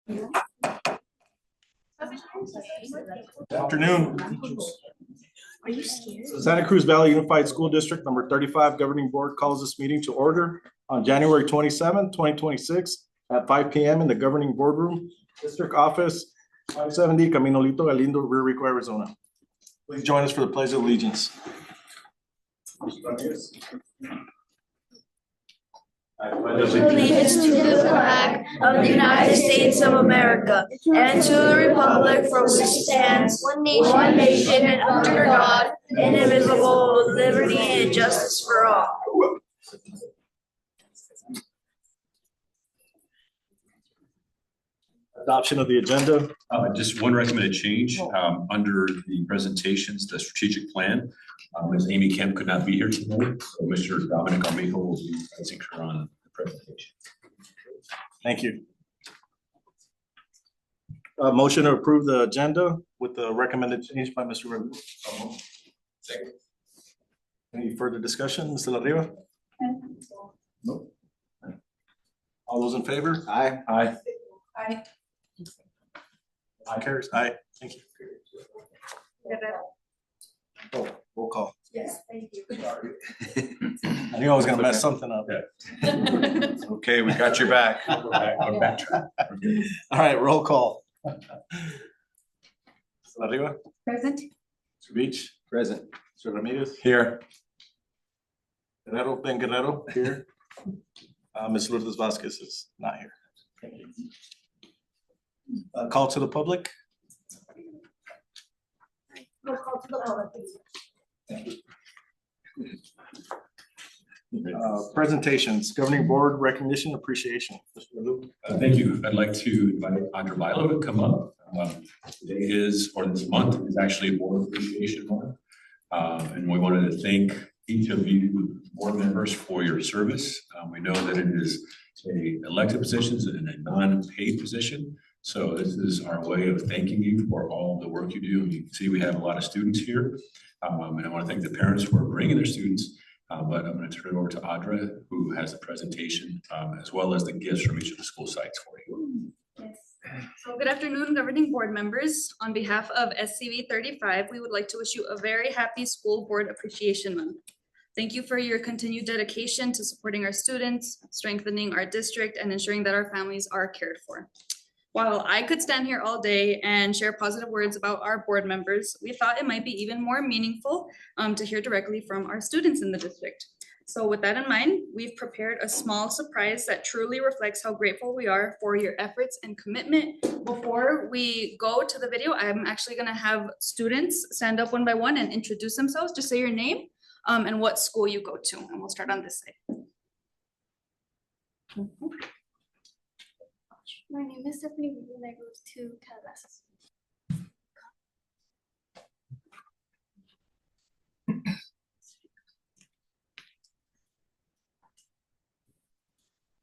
Good afternoon. Are you scared? Santa Cruz Valley Unified School District number 35 Governing Board calls this meeting to order on January 27, 2026 at 5 p.m. in the Governing Boardroom, District Office, 570 Caminolito Galindo, Rio Rico, Arizona. Please join us for the Pledge of Allegiance. I pledge allegiance to the flag of the United States of America and to the republic for which it stands, one nation under God, indivisible, with liberty and justice for all. Adoption of the agenda. Just one recommended change under the presentations, the strategic plan. Ms. Amy Kemp could not be here tonight, so Mr. Dominic Armijo will be placing her on the presentation. Thank you. Motion to approve the agenda with the recommended change by Mr. Rivera. Second. Any further discussion, Mr. La Riva? No. All those in favor? Aye. Aye. Aye. Aye carries. Aye. Thank you. Oh, roll call. Yes, thank you. I knew I was gonna mess something up. Okay, we got your back. All right, roll call. Mr. La Riva? Present. Mr. Beach? Present. Mr. Ramirez? Here. Guerrero, Ben Guerrero here. Ms. Lourdes Vasquez is not here. Call to the public. Call to the public, please. Presentations, Governing Board Recognition Appreciation. Mr. Luke. Thank you. I'd like to invite Andra Bilo to come up. Today is, or this month is actually Board Appreciation Month. And we wanted to thank each of you board members for your service. We know that it is a elected positions and a non-paid position. So this is our way of thanking you for all the work you do. You can see we have a lot of students here. And I want to thank the parents for bringing their students. But I'm going to turn it over to Audra, who has a presentation, as well as the gifts from each of the school sites for you. Yes. So good afternoon, governing board members. On behalf of SCV 35, we would like to wish you a very happy School Board Appreciation Month. Thank you for your continued dedication to supporting our students, strengthening our district, and ensuring that our families are cared for. While I could stand here all day and share positive words about our board members, we thought it might be even more meaningful to hear directly from our students in the district. So with that in mind, we've prepared a small surprise that truly reflects how grateful we are for your efforts and commitment. Before we go to the video, I'm actually gonna have students stand up one by one and introduce themselves. Just say your name and what school you go to, and we'll start on this side. My name is Stephanie and I go to Calabasas.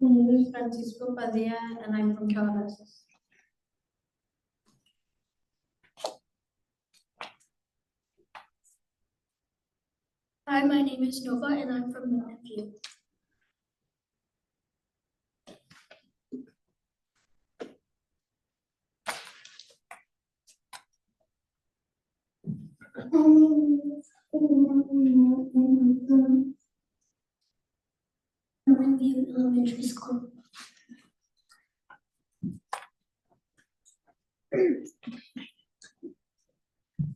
My name is Francisco Padilla and I'm from Calabasas. Hi, my name is Nova and I'm from Mountain View Elementary School.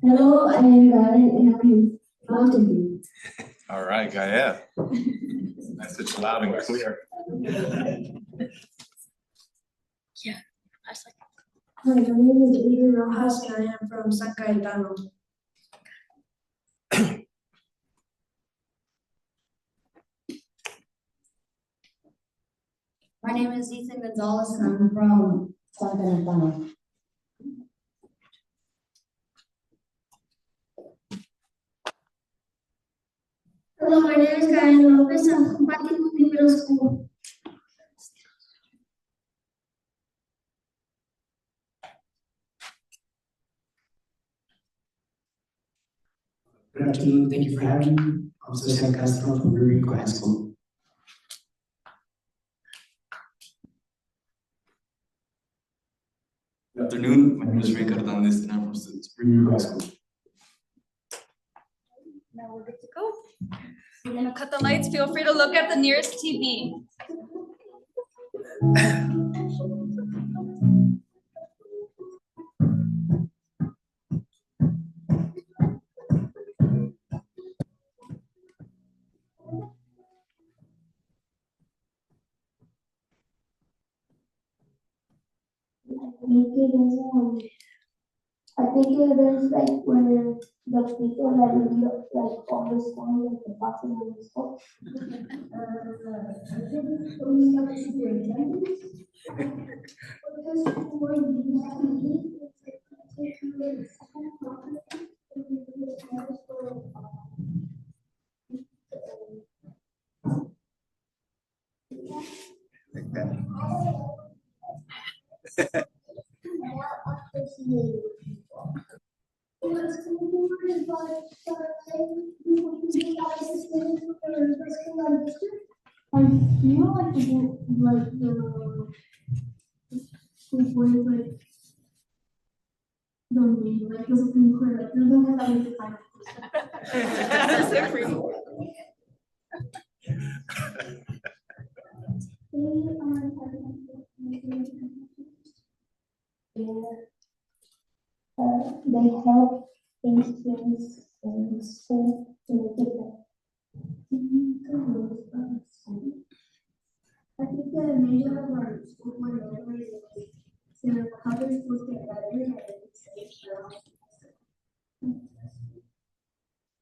Hello, I am Gaia and I'm in Mountain View. All right, Gaia. Message loud and clear. Yeah, I was like, hi, my name is Eden Rojas and I am from San Cayetano. My name is Ethan Gonzalez and I'm from San Cayetano. Hello, my name is Karen Lopez. I'm from Patinui Middle School. Good afternoon, thank you for having me. I'm Cesar Castro from Rio Rico High School. afternoon. My name is Ray Cardenas and I'm from Superior High School. Now we're good to go. We're gonna cut the lights. Feel free to look at the nearest TV. I think it is like when the people that read like all the stories like the boxing and the stuff. I think it's when you have superintendents. Because when you have to eat, it's like take you in school property, and you do it as well. I feel like the school board is like the main, like the Supreme Court, like they're the ones that make the final decision. They help things in school to make it better. I think the major of our school board members is to help our schools get better and safe.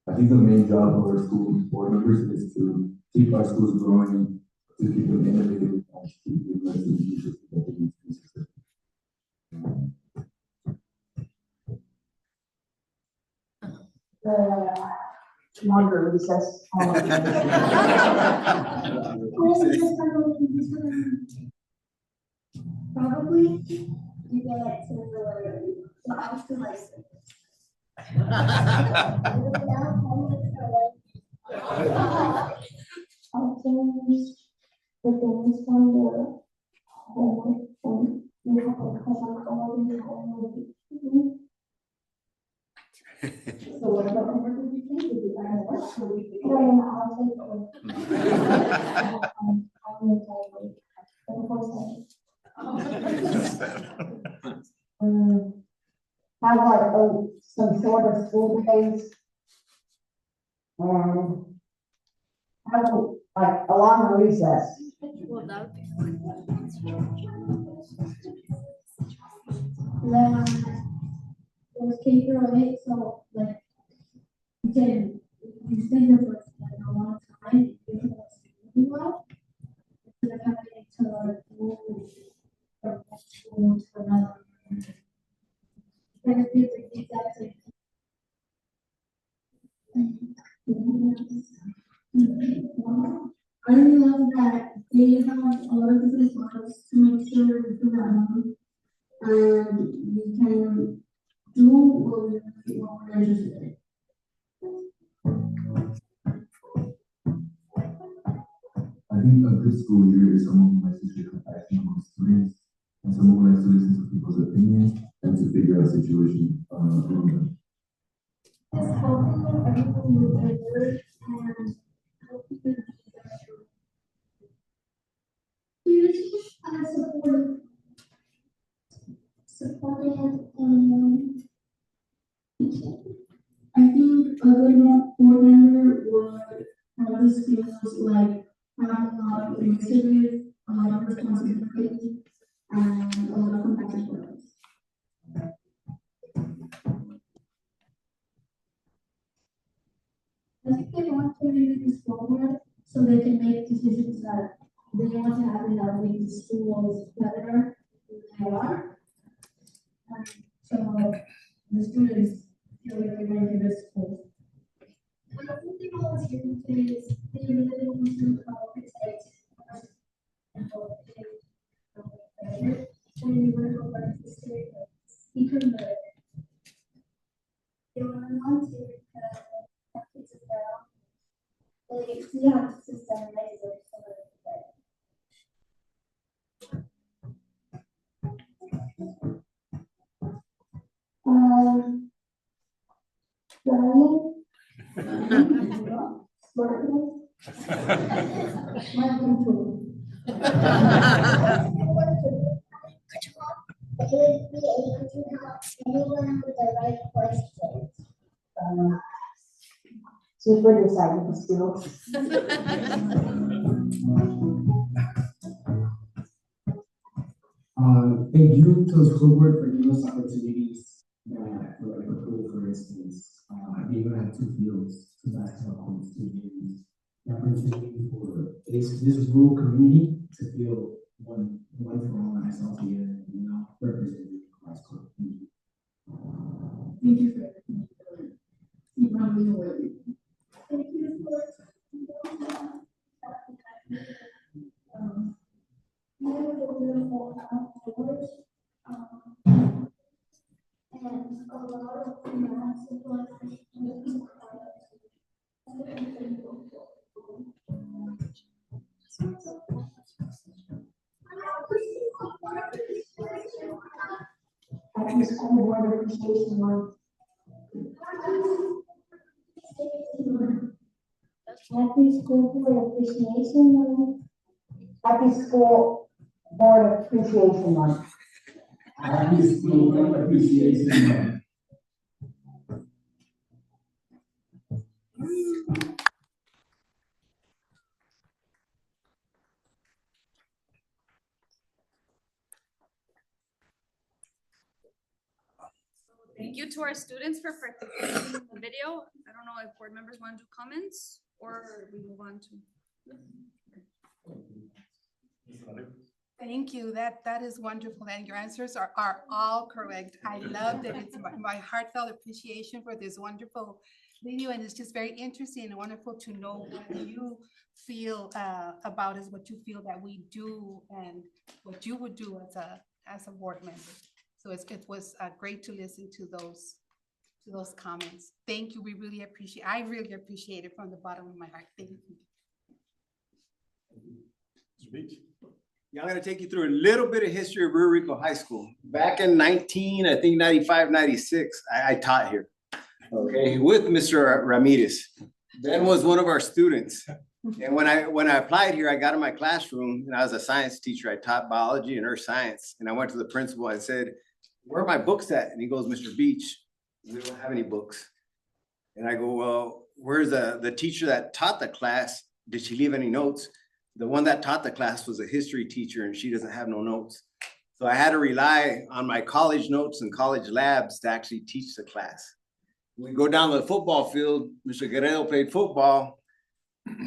I think the main job of our school board members is to keep our schools growing, to keep them innovative, and to keep them as the teachers that they need to be successful. Longer recess. Probably you get to the house to license. I'll change the things from the homework and you have to cover all the homework. So what about homework did you take? Did you learn what? No, I'll take it. I'll make have like some sort of school days. And have like a longer recess. Well, that would be There's K-8, so like you stay here for like a long time, you can really well. Instead of having to like move from one school to another. And it's the exact same thing. I really love that they have a lot of different models to make sure we feel at home and we can do what we're interested in. I think a good school leader is someone who likes to show compassion among students, and someone who likes to listen to people's opinions and to figure out situations around them. Just helping everyone with their work and helping them supportive and I think a good board member would have the skills like having a lot of initiative, a lot of responsibility, and a lot of compassion for us. I think they want to use this forward so they can make decisions that they want to have and that will make the schools better than they are. So the students feel like they're going to this school. Another thing I was hearing today is they really want to protect and help when you want to go back to the state, speaker mode. They want to they see how the system makes it so that Mind control. It would be able to help anyone with the right questions. Super deciding skills. Thank you to the school board for giving us opportunities that were like approved, for instance. We even had 2 fields to basketball courts, 2 games. The opportunity for this rural community to feel one for all myself here, representing high school. Thank you for everything. Keep on being worthy. Thank you for. Outdoors, and a lot of massive Happy School Board Appreciation Month. Happy School Board Appreciation Month. Happy School Board Appreciation Month. Happy School Appreciation Month. Thank you to our students for participating in the video. I don't know if board members want to do comments or we move on to. Thank you. That is wonderful. And your answers are all correct. I love that it's my heartfelt appreciation for this wonderful video. And it's just very interesting and wonderful to know what you feel about us, what you feel that we do and what you would do as a board member. So it was great to listen to those comments. Thank you. I really appreciate it from the bottom of my heart. Thank you. Mr. Beach? Yeah, I'm gonna take you through a little bit of history of Rio Rico High School. Back in 95, 96, I taught here, okay, with Mr. Ramirez. Ben was one of our students. And when I applied here, I got in my classroom and I was a science teacher. I taught biology and earth science. And I went to the principal and said, "Where are my books at?" And he goes, "Mr. Beach, we don't have any books." And I go, "Well, where's the teacher that taught the class? Did she leave any notes?" The one that taught the class was a history teacher and she doesn't have no notes. So I had to rely on my college notes and college labs to actually teach the class. We go down to the football field. Mr. Guerrero played football.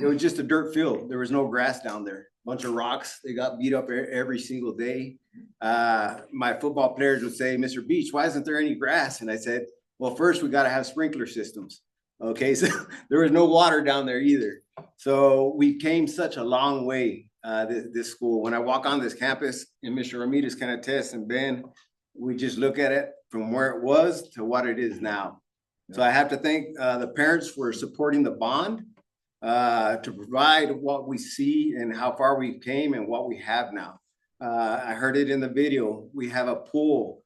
It was just a dirt field. There was no grass down there. Bunch of rocks. They got beat up every single day. My football players would say, "Mr. Beach, why isn't there any grass?" And I said, "Well, first we got to have sprinkler systems." Okay, so there was no water down there either. So we came such a long way, this school. When I walk on this campus, and Mr. Ramirez can attest, and Ben, we just look at it from where it was to what it is now. So I have to thank the parents for supporting the bond to provide what we see and how far we came and what we have now. I heard it in the video. We have a pool,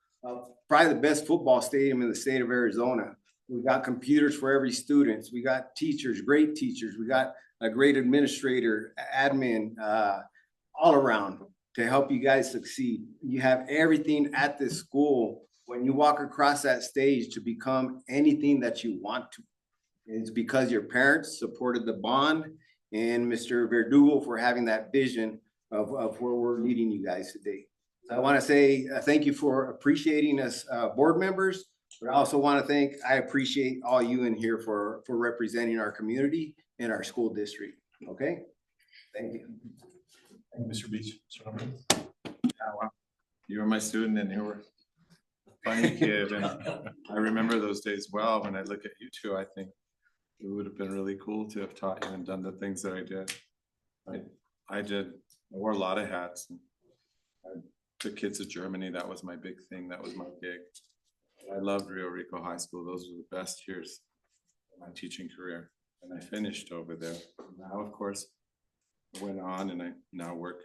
probably the best football stadium in the state of Arizona. We got computers for every student. We got teachers, great teachers. We got a great administrator, admin, all around to help you guys succeed. You have everything at this school when you walk across that stage to become anything that you want to. It's because your parents supported the bond and Mr. Verdugo for having that vision of where we're leading you guys today. So I want to say thank you for appreciating us board members. But I also want to I appreciate all you in here for representing our community and our school district. Okay, thank you. Thank you, Mr. Beach. Mr. Ramirez? Yeah, well, you were my student and you were a funny kid. And I remember those days well. When I look at you two, I think it would have been really cool to have taught you and done the things that I did. I wore a lot of hats. I took kids to Germany. That was my big thing. That was my gig. I loved Rio Rico High School. Those were the best years of my teaching career. And I finished over there. Now, of course, I went on and I now work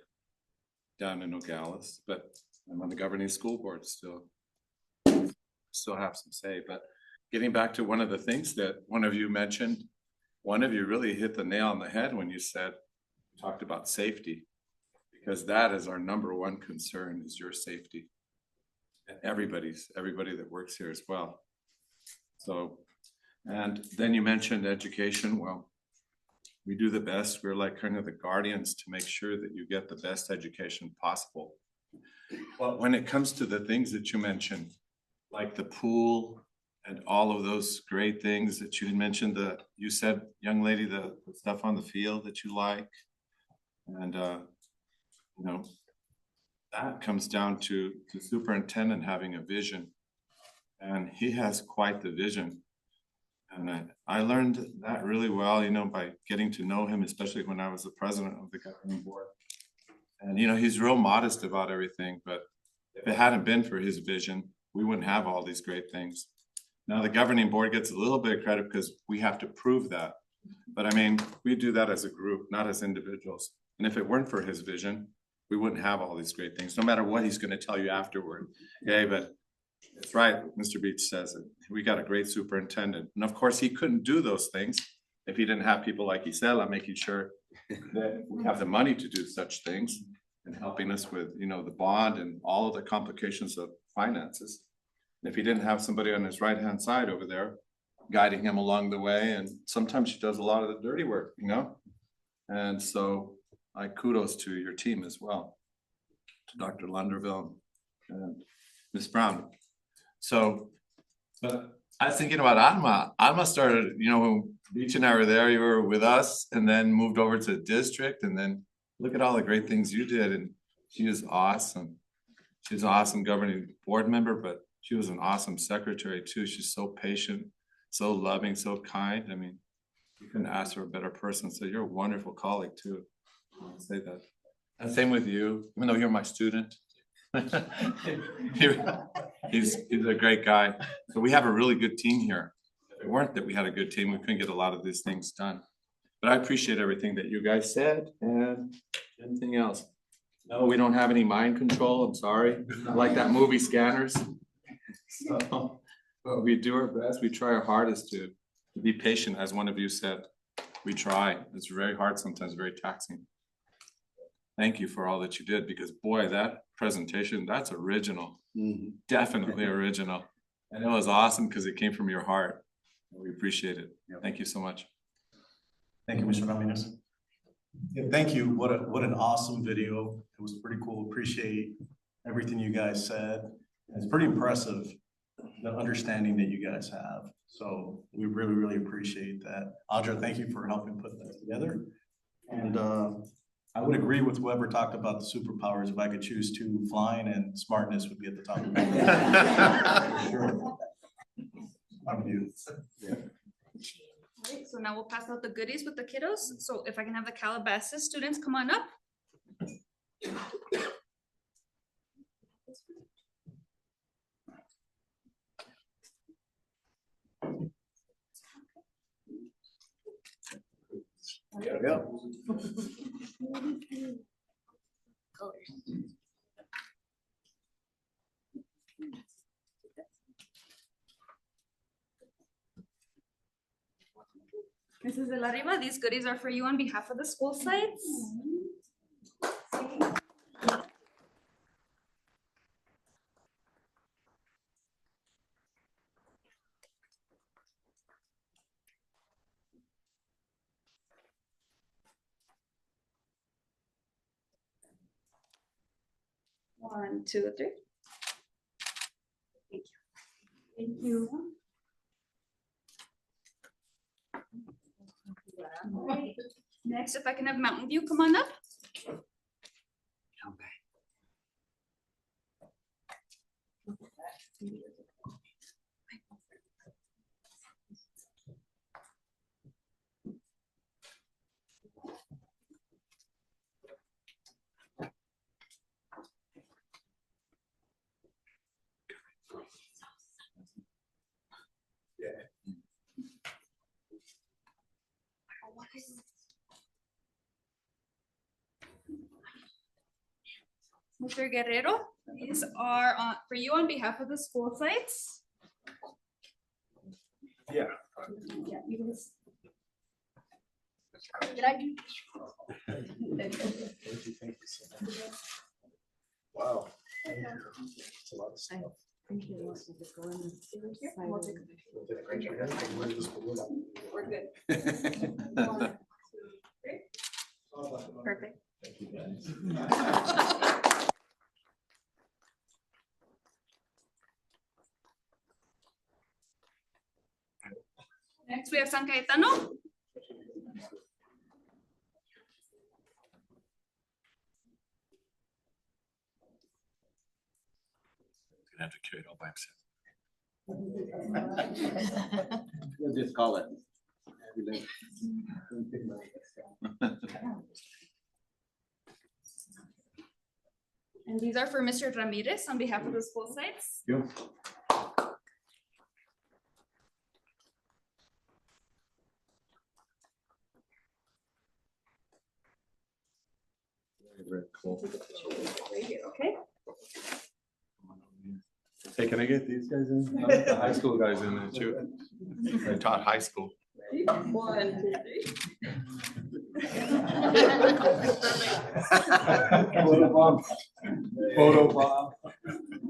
down in Nogales, but I'm on the governing school board still. Still have some say. But getting back to one of the things that one of you mentioned, one of you really hit the nail on the head when you talked about safety. Because that is our number one concern, is your safety. And everybody that works here as well. So, and then you mentioned education. Well, we do the best. We're like kind of the guardians to make sure that you get the best education possible. But when it comes to the things that you mentioned, like the pool and all of those great things that you had mentioned, you said, young lady, the stuff on the field that you like, and you know, that comes down to the superintendent having a vision, and he has quite the vision. And I learned that really well, you know, by getting to know him, especially when I was the president of the governing board. And, you know, he's real modest about everything, but if it hadn't been for his vision, we wouldn't have all these great things. Now, the governing board gets a little bit of credit because we have to prove that. But I mean, we do that as a group, not as individuals. And if it weren't for his vision, we wouldn't have all these great things, no matter what he's going to tell you afterward. Okay, but it's right, Mr. Beach says it. We got a great superintendent. And of course, he couldn't do those things if he didn't have people like Gisela making sure that we have the money to do such things and helping us with, you know, the bond and all of the complications of finances. And if he didn't have somebody on his right-hand side over there guiding him along the way, and sometimes she does a lot of the dirty work, you know? And so I kudos to your team as well, to Dr. Lunderville and Ms. Brown. So, but I was thinking about Alma. Alma started, you know, when Beach and I were there, you were with us and then moved over to the district, and then look at all the great things you did. And she was awesome. She's an awesome governing board member, but she was an awesome secretary too. She's so patient, so loving, so kind. I mean, you couldn't ask for a better person. So you're a wonderful colleague too. I want to say that. And same with you, even though you're my student. He's a great guy. So we have a really good team here. If it weren't that we had a good team, we couldn't get a lot of these things done. But I appreciate everything that you guys said and anything else. No, we don't have any mind control. I'm sorry. I like that movie Scanners. So, but we do our best. We try our hardest to be patient, as one of you said. We try. It's very hard sometimes, very taxing. Thank you for all that you did, because boy, that presentation, that's original. Definitely original. And it was awesome because it came from your heart. We appreciate it. Thank you so much. Thank you, Mr. Ramirez. Yeah, thank you. What an awesome video. It was pretty cool. Appreciate everything you guys said. It's pretty impressive, the understanding that you guys have. So we really, really appreciate that. Audra, thank you for helping put that together. And I would agree with whoever talked about the superpowers. If I could choose two, flying and smartness would be at the top of my list. Sure. I'm you. Yeah. All right, so now we'll pass out the goodies with the kiddos. So if I can have the Calabasas students come on up. There we go. Mrs. De La Riva, these goodies are for you on behalf of the school sites. One, two, three. Thank you. Thank you. All right. Next, if I can have Mountain View come on up. Mr. Guerrero, these are for you on behalf of the school sites. Yeah. Yeah, you can Did I do? Wow. It's a lot of stuff. We're good. Perfect. Next, we have San Cayetano. Gonna have to carry it all by himself. We'll just call it. And these are for Mr. Ramirez on behalf of the school sites. Very cool. Okay. Hey, can I get these guys in? I want the high school guys in there too. I taught high school. 1, 2, 3. Photo bomb.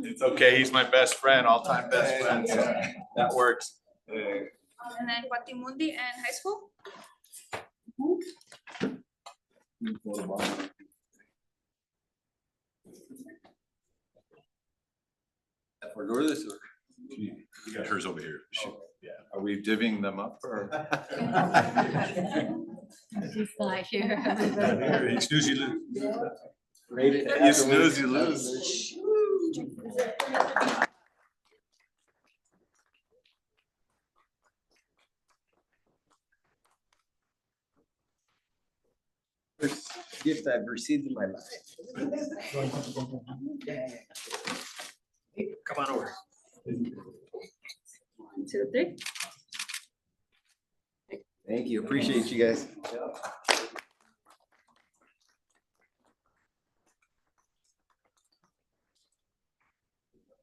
It's okay, he's my best friend, all-time best friend, so that works. And then Guatimundi and high school. For Lourdes or? You got hers over here. Are we divvying them up or? He's not here. You snooze, you lose. You snooze, you lose. First gift I've received in my life. Come on over. 1, 2, 3. Thank you, appreciate you guys.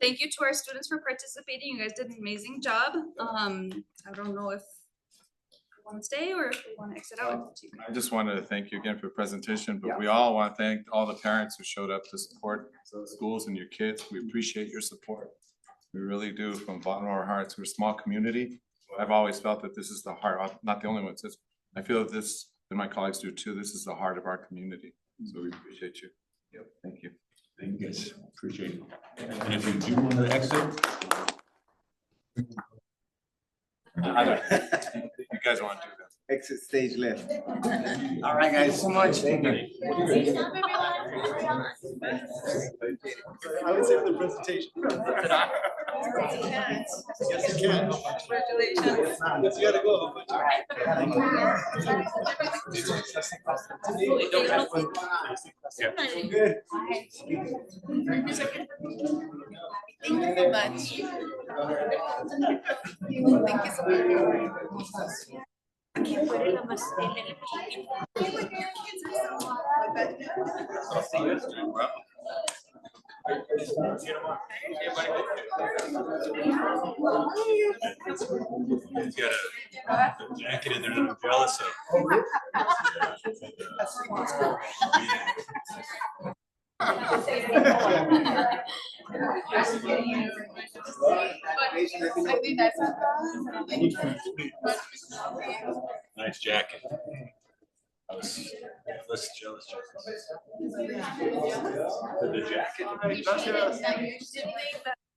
Thank you to our students for participating. You guys did an amazing job. I don't know if you want to stay or if you want to exit out. It's up to you. I just wanted to thank you again for the presentation, but we all want to thank all the parents who showed up to support the schools and your kids. We appreciate your support. We really do, from the bottom of our hearts. We're a small community. I've always felt that this is the heart, I'm not the only one. I feel that this, and my colleagues do too, this is the heart of our community. So we appreciate you. Yep, thank you. Thank you guys, appreciate it. And if you do want to exit, You guys want to do that? Exit stage left. All right, guys, so much. Thank you. I was here for the presentation. Yes, you can. Congratulations. Yes, you gotta go. Good. Thank you so much. Thank you so much. he's got a jacket in there that I'm jealous of. Nice jacket. I was less jealous. The jacket.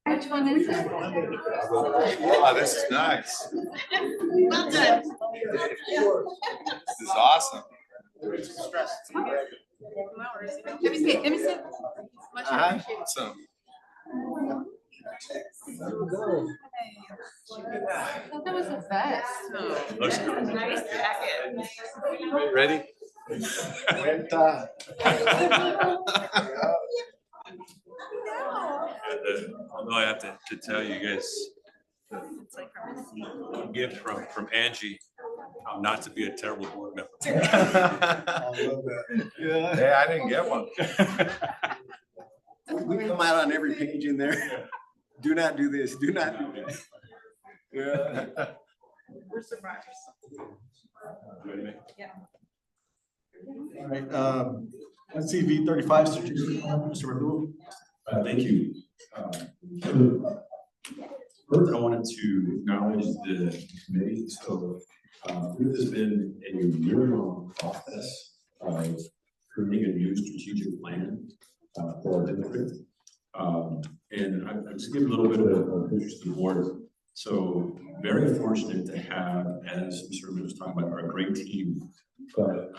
Which one is it? Wow, this is nice. Well done. This is awesome. Let me see, let me see. Much appreciated. Awesome. I thought that was the best. Looks good. Nice jacket. Ready? Although I have to tell you guys, a gift from Angie, not to be a terrible board member. Hey, I didn't get one. We come out on every page in there. Do not do this, do not do this. Yeah. We're surprised. Good, man. Yeah. All right, SCV 35, strategic plan, Mr. Verdugo. Thank you. First, I wanted to acknowledge the committee. So this has been a year-long process of creating a new strategic plan for our district. And I'll just give a little bit of a picture to the board. So very fortunate to have, as Mr. Rubin was talking about, our great team. But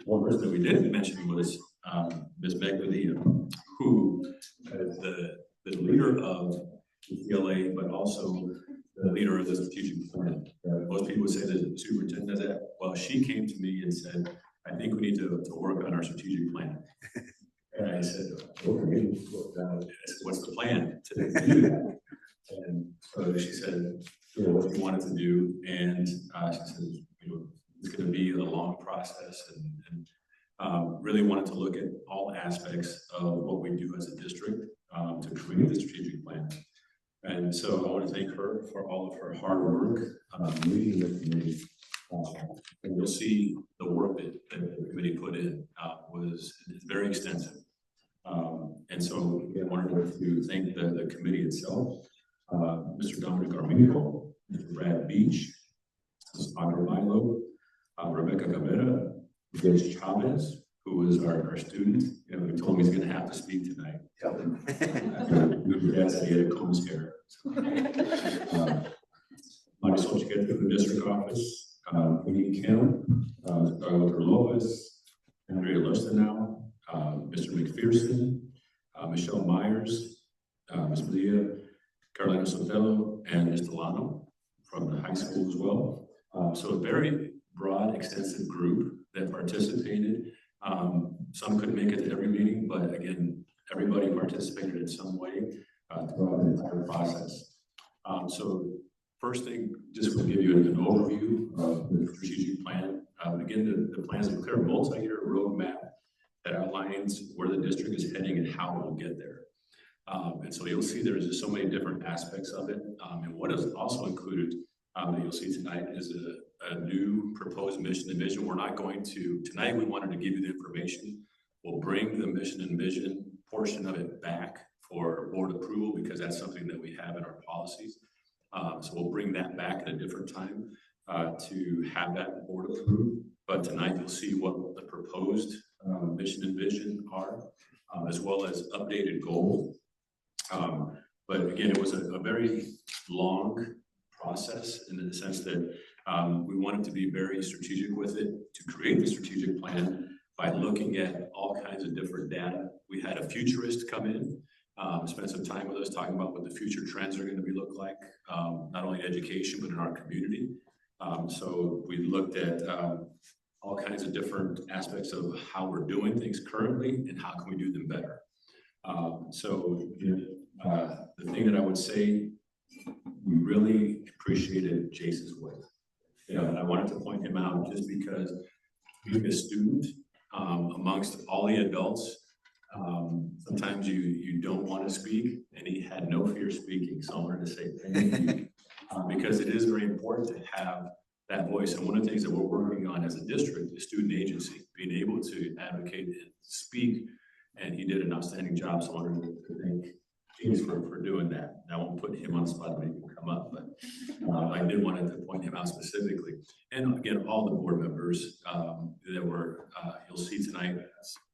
one person that we didn't mention was Ms. Meg Medina, who is the leader of the CLA, but also the leader of the strategic plan. Most people say that the superintendent does that. Well, she came to me and said, I think we need to work on our strategic plan. And I said, okay, what's the plan to do that? And so she said, what you wanted to do. And she said, it's going to be a long process and really wanted to look at all aspects of what we do as a district to create the strategic plan. And so I want to thank her for all of her hard work leading the committee. And you'll see the work that the committee put in was very extensive. And so I wanted to thank the committee itself, Mr. Dominic Armijo, Mr. Brad Beach, Ms. Audra Milo, Rebecca Cabrera, Ms. Chavez, who is our student. He told me he's going to have to speak tonight. Dad said he had a comb scare. Marisol Chiquete from the district office, Winnie Kim, Dr. Lopez, Andrea Lustenau, Mr. McPherson, Michelle Myers, Ms. Maria, Carolina Sotelo, and Ms. Delano from the high school as well. So a very broad, extensive group that participated. Some couldn't make it to every meeting, but again, everybody participated in some way throughout the entire process. So first thing, just to give you an overview of the strategic plan. Again, the plan is a clear multi-year roadmap that outlines where the district is heading and how it will get there. And so you'll see there's just so many different aspects of it. And what is also included that you'll see tonight is a new proposed mission and vision. We're not going to, tonight we wanted to give you the information. We'll bring the mission and vision portion of it back for board approval because that's something that we have in our policies. So we'll bring that back at a different time to have that board approved. But tonight you'll see what the proposed mission and vision are, as well as updated goals. But again, it was a very long process in the sense that we wanted to be very strategic with it to create the strategic plan by looking at all kinds of different data. We had a futurist come in, spend some time with us talking about what the future trends are going to look like, not only in education, but in our community. So we looked at all kinds of different aspects of how we're doing things currently and how can we do them better. So the thing that I would say, we really appreciated Jace's work. And I wanted to point him out just because being a student amongst all the adults, sometimes you don't want to speak, and he had no fear speaking. So I wanted to say thank you because it is very important to have that voice. And one of the things that we're working on as a district is student agency, being able to advocate and speak. And he did an outstanding job. So I wanted to thank James for doing that. I won't put him on the spot when he can come up, but I did want to point him out specifically. And again, all the board members that were, you'll see tonight,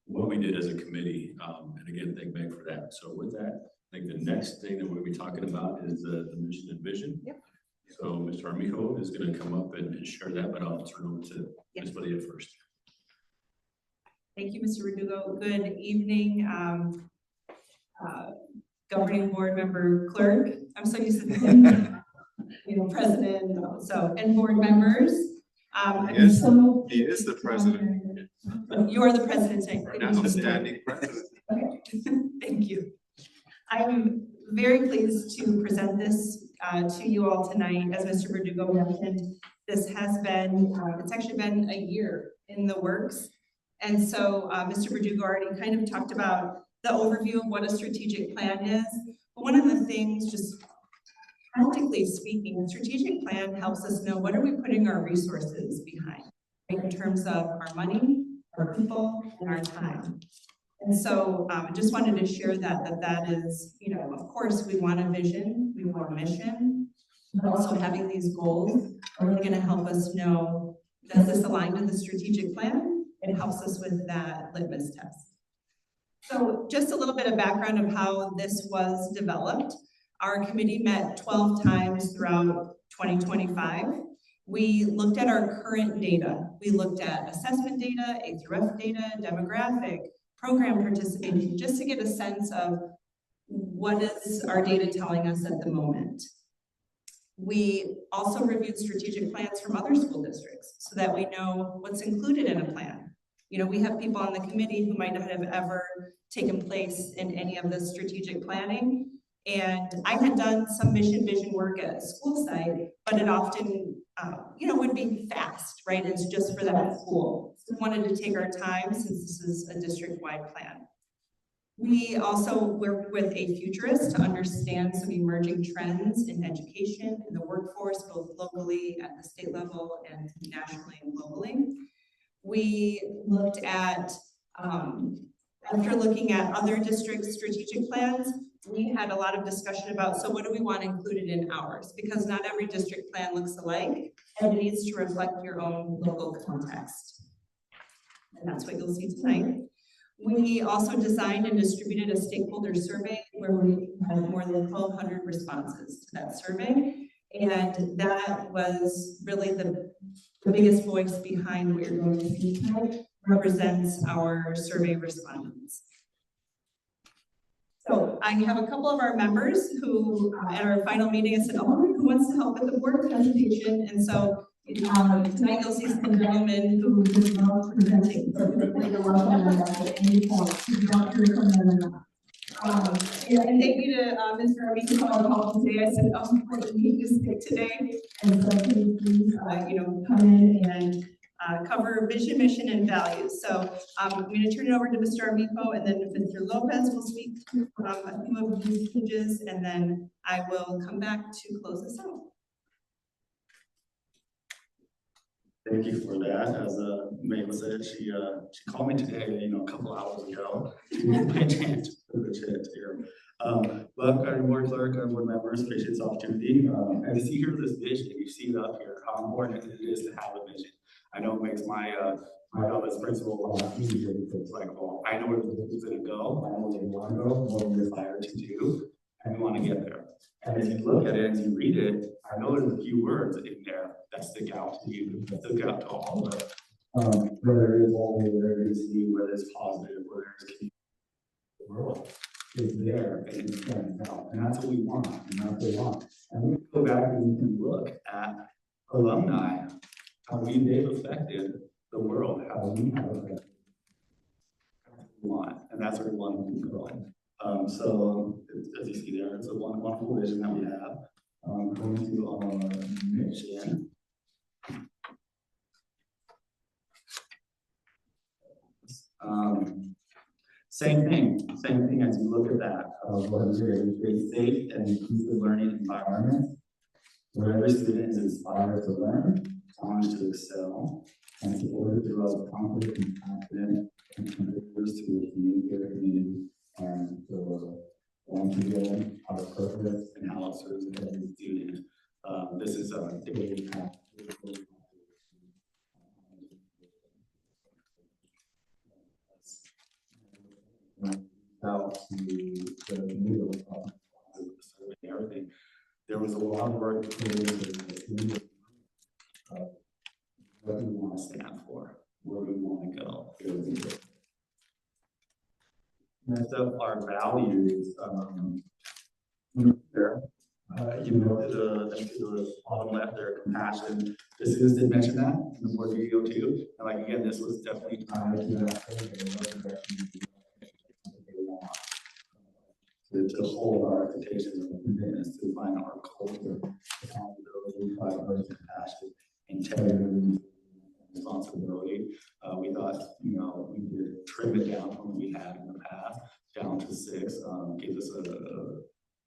what we did as a committee. And again, thank Meg for that. So with that, I think the next thing that we'll be talking about is the mission and vision. Yep. So Mr. Armijo is going to come up and share that, but I'll turn over to Ms. Padilla first. Thank you, Mr. Verdugo. Good evening, governing board member clerk. I'm so used to saying, president, and board members. He is the president. You're the president. Now standing president. Okay. Thank you. I'm very pleased to present this to you all tonight. As Mr. Verdugo mentioned, this has been, it's actually been a year in the works. And so Mr. Verdugo already kind of talked about the overview of what a strategic plan is. But one of the things, just practically speaking, a strategic plan helps us know what are we putting our resources behind, right? In terms of our money, our people, and our time. And so just wanted to share that is, you know, of course, we want a vision, we want a mission, but also having these goals are really gonna help us know, does this align with the strategic plan? It helps us with that litmus test. So just a little bit of background of how this was developed. Our committee met 12 times throughout 2025. We looked at our current data. We looked at assessment data, A through F data, demographic, program participation, just to get a sense of what is our data telling us at the moment. We also reviewed strategic plans from other school districts so that we know what's included in a plan. You know, we have people on the committee who might not have ever taken place in any of the strategic planning. And I had done some mission vision work at a school site, but it often, you know, would be fast, right? It's just for that school. So we wanted to take our time since this is a district-wide plan. We also worked with a futurist to understand some emerging trends in education, in the workforce, both locally at the state level and nationally and globally. We looked at, after looking at other districts' strategic plans, we had a lot of discussion about, so what do we want included in ours? Because not every district plan looks alike, and it needs to reflect your own local context. And that's what you'll see tonight. We also designed and distributed a stakeholder survey where we had more than 1,200 responses to that survey. And that was really the biggest voice behind what you're going to see tonight, represents our survey respondents. So I have a couple of our members who, at our final meeting, I said, oh, who wants to help with the board presentation? And so tonight you'll see some gentlemen who just love presenting. So yeah, and thank you to Mr. Armito for all the call today. I said, oh, we need to stick today. And so can you please, you know, come in and cover vision, mission, and values. So I'm going to turn it over to Mr. Armito, and then Mr. Lopez will speak a few of these pages, and then I will come back to close this out. Thank you for that. As Mabel said, she called me today, you know, a couple hours ago. She didn't pay attention to the chat here. But our board clerk, our board members, appreciate this opportunity. And you see here this vision, you see it up here, how important it is to have a vision. I know it makes my job as principal a lot easier because it's like, well, I know where the vision is going to go. I know where they want to go, what we desire to do, and we want to get there. And as you look at it, as you read it, I know there's a few words in there that stick out to you, that stick out to all of us. Whether it is all, whether it is new, whether it's positive, whether it's the world is there and it's stands out. And that's what we want, and that's what we want. And we go back and we can look at alumni, how they've affected the world, how we have affected what we want, and that's what we want to keep going. So as you see there, it's a wonderful vision that we have. Going to our mission. Same thing as you look at that. What is a safe and inclusive learning environment where every student is inspired to learn, challenged to excel, and supported to develop confident and confident and contributors to the community and to once again our purpose and how it serves every student. This is a daily path. Out to the community and everything. There was a lot of work what do we want to stand for? Where do we want to go? Next up, our values. There, you know, the bottom left there, compassion. This is did mention that in the board video too. And like again, this was definitely tied to that. To hold our expectations and commitments to find our culture, accountability, collaboration, compassion, integrity, responsibility. We thought, you know, we could trim it down from what we had in the past down to 6, give us a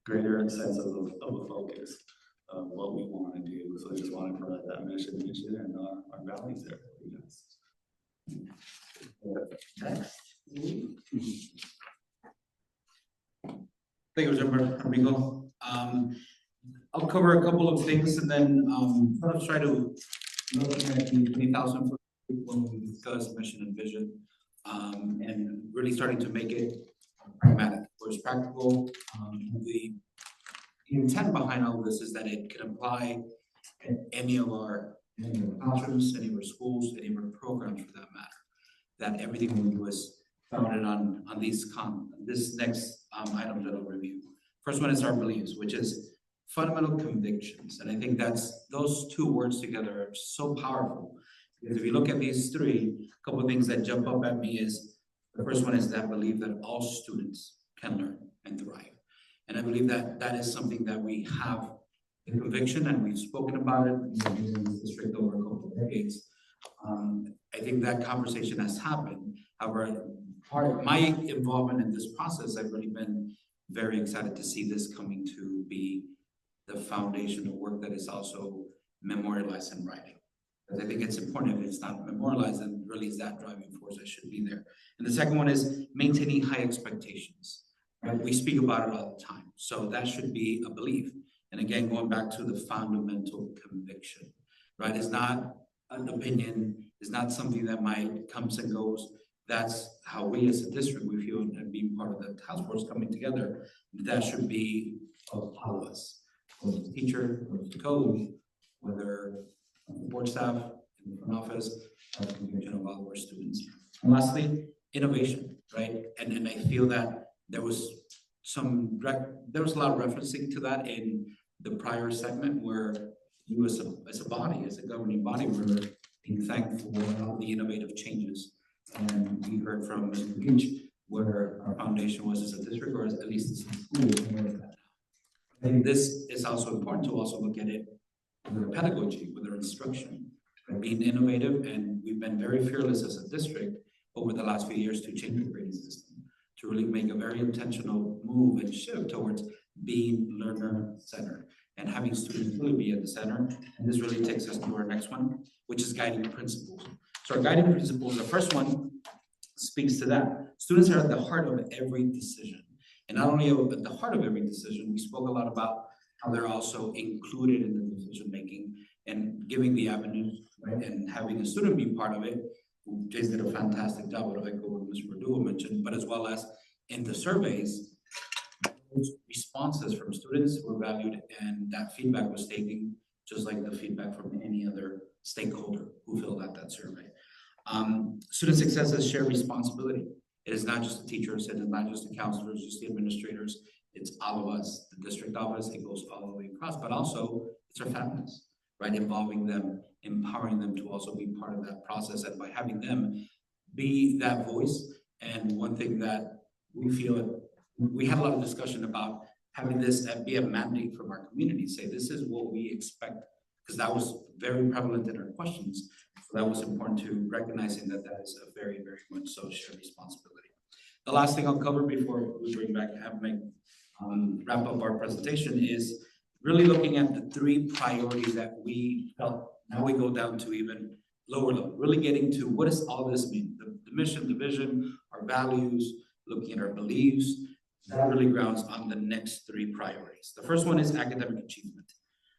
greater sense of a focus of what we want to do. So I just wanted to provide that mission and our values there. Thank you, Representative Amigo. I'll cover a couple of things and then sort of try to look at the 20,000 foot when we discuss mission and vision, and really starting to make it pragmatic, where it's practical. The intent behind all of this is that it can apply at any of our classrooms, any of our schools, any of our programs for that matter. That everything we do is founded on this next item that I'll review. First one is our beliefs, which is fundamental convictions. And I think that's those two words together are so powerful. Because if you look at these three, a couple of things that jump up at me is the first one is that belief that all students can learn and thrive. And I believe that that is something that we have the conviction, and we've spoken about it in the district over a couple of decades. I think that conversation has happened. However, part of my involvement in this process, I've really been very excited to see this coming to be the foundation of work that is also memorialized in writing. Because I think it's important. If it's not memorialized, then really is that driving force that should be there. And the second one is maintaining high expectations. Right? We speak about it all the time. So that should be a belief. And again, going back to the fundamental conviction, right? It's not an opinion, it's not something that might comes and goes. That's how we as a district, we feel, and being part of the task force coming together, that should be of all of us. Whether it's teacher, whether it's coach, whether board staff, in the front office, conviction of all of our students. And lastly, innovation, right? And I feel that there was a lot of referencing to that in the prior segment where you as a body, as a governing body, were being thankful for all the innovative changes. And we heard from Mr. Beach where our foundation was as a district, or at least as a school. I think this is also important to also look at it with our pedagogy, with our instruction, right? Being innovative, and we've been very fearless as a district over the last few years to change the grading system, to really make a very intentional move and shift towards being learner-centered and having students really be at the center. And this really takes us to our next one, which is guiding principles. So our guiding principles, the first one speaks to that. Students are at the heart of every decision. And not only at the heart of every decision, we spoke a lot about how they're also included in the decision-making and giving the avenues, right? And having a student be part of it. Jace did a fantastic job, what Mr. Verdugo mentioned, but as well as in the surveys, responses from students were valued, and that feedback was taken just like the feedback from any other stakeholder who filled out that survey. Student success is shared responsibility. It is not just the teachers, it is not just the counselors, just the administrators, it's all of us, the district office, it goes all the way across, but also it's our families, right? Involving them, empowering them to also be part of that process, and by having them be that voice. And one thing that we feel, we had a lot of discussion about having this be a mandate from our community, say this is what we expect, because that was very prevalent in our questions. So that was important to recognizing that that is a very, very much so shared responsibility. The last thing I'll cover before we bring back wrap up our presentation is really looking at the three priorities that we felt. Now we go down to even lower level, really getting to what does all this mean? The mission, the vision, our values, looking at our beliefs. That really grounds on the next three priorities. The first one is academic achievement.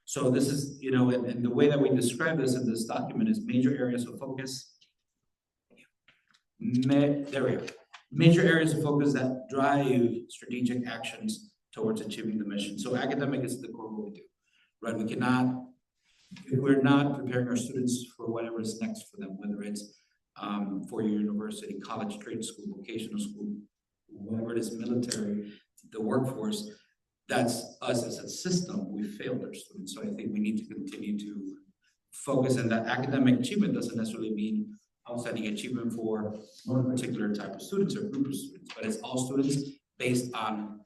So this is, and the way that we describe this in this document is major areas of focus. There we go. Major areas of focus that drive strategic actions towards achieving the mission. So academic is the core of what we do, right? We cannot, if we're not preparing our students for whatever is next for them, whether it's four-year university, college, trade school, vocational school, whatever it is, military, the workforce, that's us as a system, we failed our students. So I think we need to continue to focus, and that academic achievement doesn't necessarily mean outstanding achievement for one particular type of students or group of students, but it's all students based on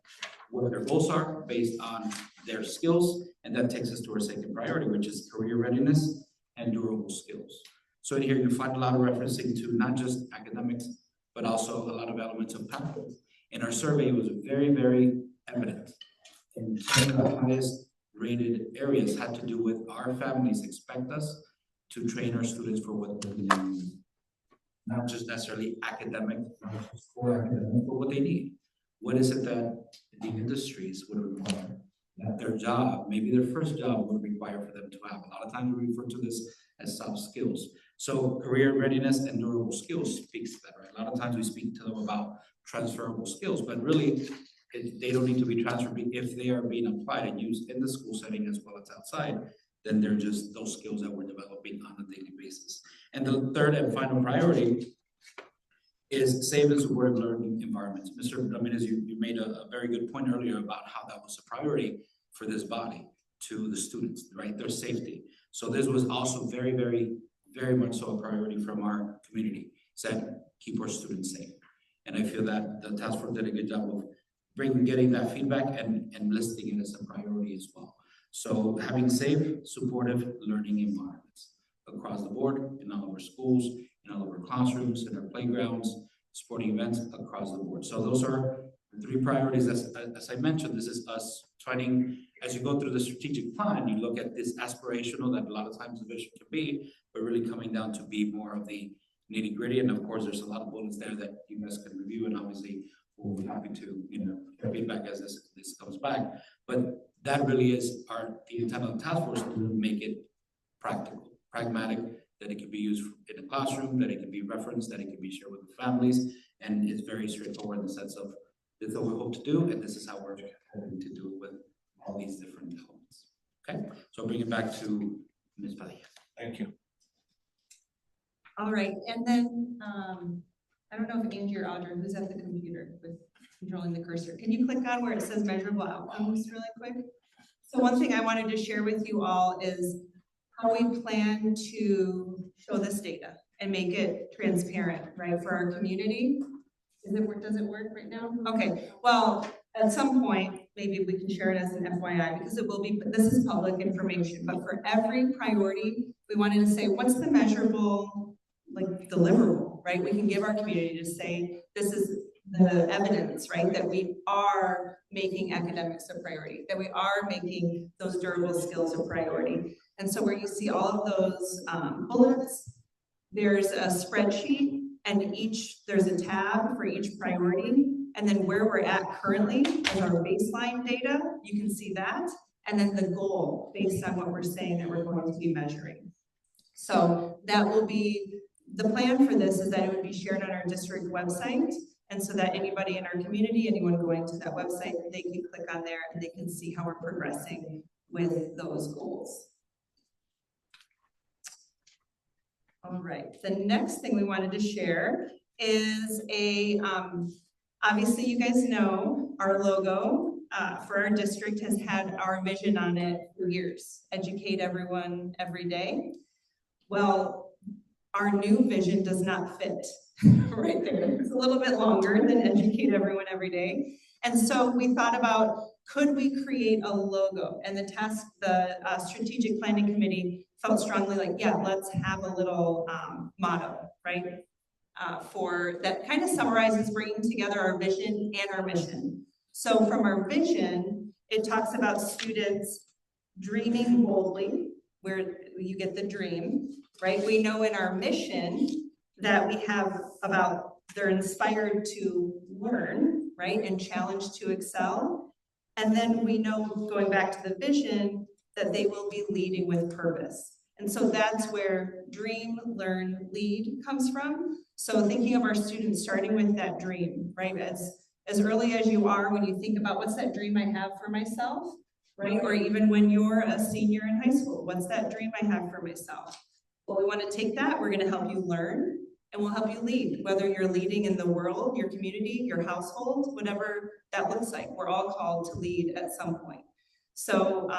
what their goals are, based on their skills, and that takes us to our second priority, which is career readiness and durable skills. So in here you find a lot of referencing to not just academics, but also a lot of elements of pathways. In our survey, it was very, very evident. And some of the highest rated areas had to do with our families expect us to train our students for what they're doing. not just necessarily academic, not just core academic, but what they need. What is it that the industries would require? That their job, maybe their first job would require for them to have. A lot of times we refer to this as soft skills. So career readiness and durable skills speaks to that, right? A lot of times we speak to them about transferable skills, but really they don't need to be transferred. If they are being applied and used in the school setting as well as outside, then they're just those skills that we're developing on a daily basis. And the third and final priority is safe and supportive learning environments. Mr. Ramirez, you made a very good point earlier about how that was a priority for this body to the students, right? Their safety. So this was also very, very, very much so a priority from our community, said keep our students safe. And I feel that the task force did a good job of getting that feedback and listing it as a priority as well. So having safe, supportive learning environments across the board in all of our schools, in all of our classrooms, in our playgrounds, sporting events across the board. So those are the three priorities. As I mentioned, this is us trying, as you go through the strategic plan, you look at this aspirational that a lot of times the vision can be, but really coming down to be more of the nitty gritty. And of course, there's a lot of bullets there that you guys can review, and obviously we'll be happy to, feedback as this comes back. But that really is the intent of the task force to make it practical, pragmatic, that it can be used in a classroom, that it can be referenced, that it can be shared with the families. And it's very straightforward in the sense of this is what we hope to do, and this is how we're hoping to do it with all these different elements. Okay, so I'll bring it back to Ms. Padilla. Thank you. All right, and then, I don't know if Angie or Audra, who's at the computer with controlling the cursor, can you click on where it says measurable outcomes really quick? So one thing I wanted to share with you all is how we plan to show this data and make it transparent, right, for our community. Does it work right now? Okay, well, at some point, maybe we can share it as an FYI because it will be, this is public information, but for every priority, we wanted to say, what's the measurable, like, deliverable, right? We can give our community to say, this is the evidence, right, that we are making academics a priority, that we are making those durable skills a priority. And so where you see all of those bullets, there's a spreadsheet, and there's a tab for each priority, and then where we're at currently as our baseline data, you can see that, and then the goal based on what we're saying that we're going to be measuring. So that will be, the plan for this is that it would be shared on our district website, and so that anybody in our community, anyone going to that website, they can click on there and they can see how we're progressing with those goals. All right, the next thing we wanted to share is obviously you guys know our logo for our district has had our vision on it for years, educate everyone every day. Well, our new vision does not fit right there. It's a little bit longer than educate everyone every day. And so we thought about, could we create a logo? And the strategic planning committee felt strongly like, yeah, let's have a little motto, right? For that kind of summarizes bringing together our vision and our mission. So from our vision, it talks about students dreaming boldly, where you get the dream, right? We know in our mission that we have about they're inspired to learn, right? And challenged to excel. And then we know, going back to the vision, that they will be leading with purpose. And so that's where dream, learn, lead comes from. So thinking of our students starting with that dream, right? As early as you are, when you think about what's that dream I have for myself, right? Or even when you're a senior in high school, what's that dream I have for myself? Well, we want to take that, we're going to help you learn, and we'll help you lead, whether you're leading in the world, your community, your household, whatever that looks like. We're all called to lead at some point. So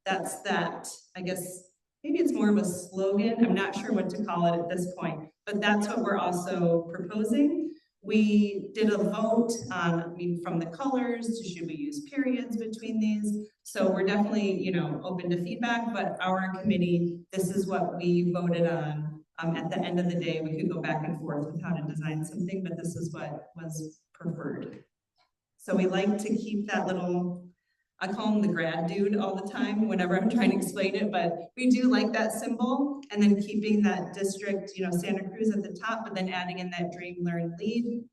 that's that, I guess, maybe it's more of a slogan. I'm not sure what to call it at this point, but that's what we're also proposing. We did a vote on, from the colors to should we use periods between these. So we're definitely, open to feedback, but our committee, this is what we voted on. At the end of the day, we could go back and forth with how to design something, but this is what was preferred. So we like to keep that little I call him the grad dude all the time whenever I'm trying to explain it, but we do like that symbol. And then keeping that district, you know, Santa Cruz at the top, but then adding in that dream, learn, lead.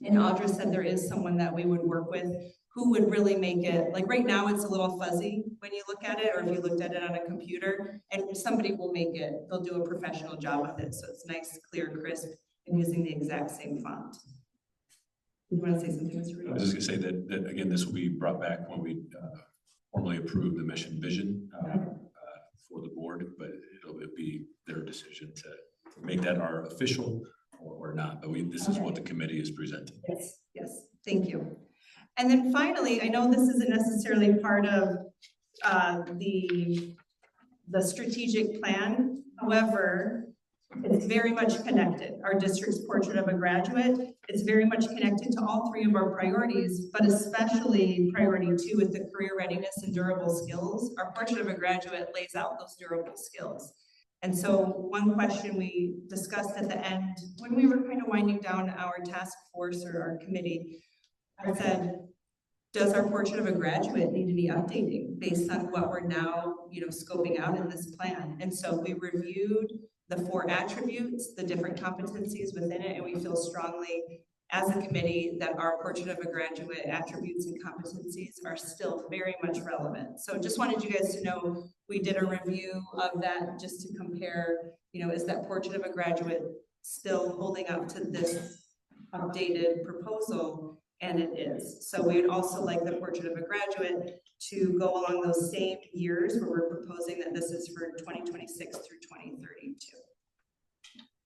And Audra said there is someone that we would work with who would really make it, like right now it's a little fuzzy when you look at it, or if you looked at it on a computer, and somebody will make it, they'll do a professional job with it. So it's nice, clear, crisp, and using the exact same font. You want to say something, Mr. Reed? I was just gonna say that again, this will be brought back when we formally approve the mission vision for the board, but it'll be their decision to make that our official or not, but this is what the committee is presenting. Yes, yes, thank you. And then finally, I know this isn't necessarily part of the strategic plan, however, it's very much connected. Our district's portrait of a graduate is very much connected to all three of our priorities, but especially priority 2 with the career readiness and durable skills. Our portrait of a graduate lays out those durable skills. And so one question we discussed at the end, when we were kind of winding down our task force or our committee, I said, does our portrait of a graduate need to be updating based on what we're now, you know, scoping out in this plan? And so we reviewed the 4 attributes, the different competencies within it, and we feel strongly as a committee that our portrait of a graduate attributes and competencies are still very much relevant. So just wanted you guys to know we did a review of that just to compare, you know, is that portrait of a graduate still holding up to this updated proposal? And it is. So we'd also like the portrait of a graduate to go along those same years where we're proposing that this is for 2026 through 2032.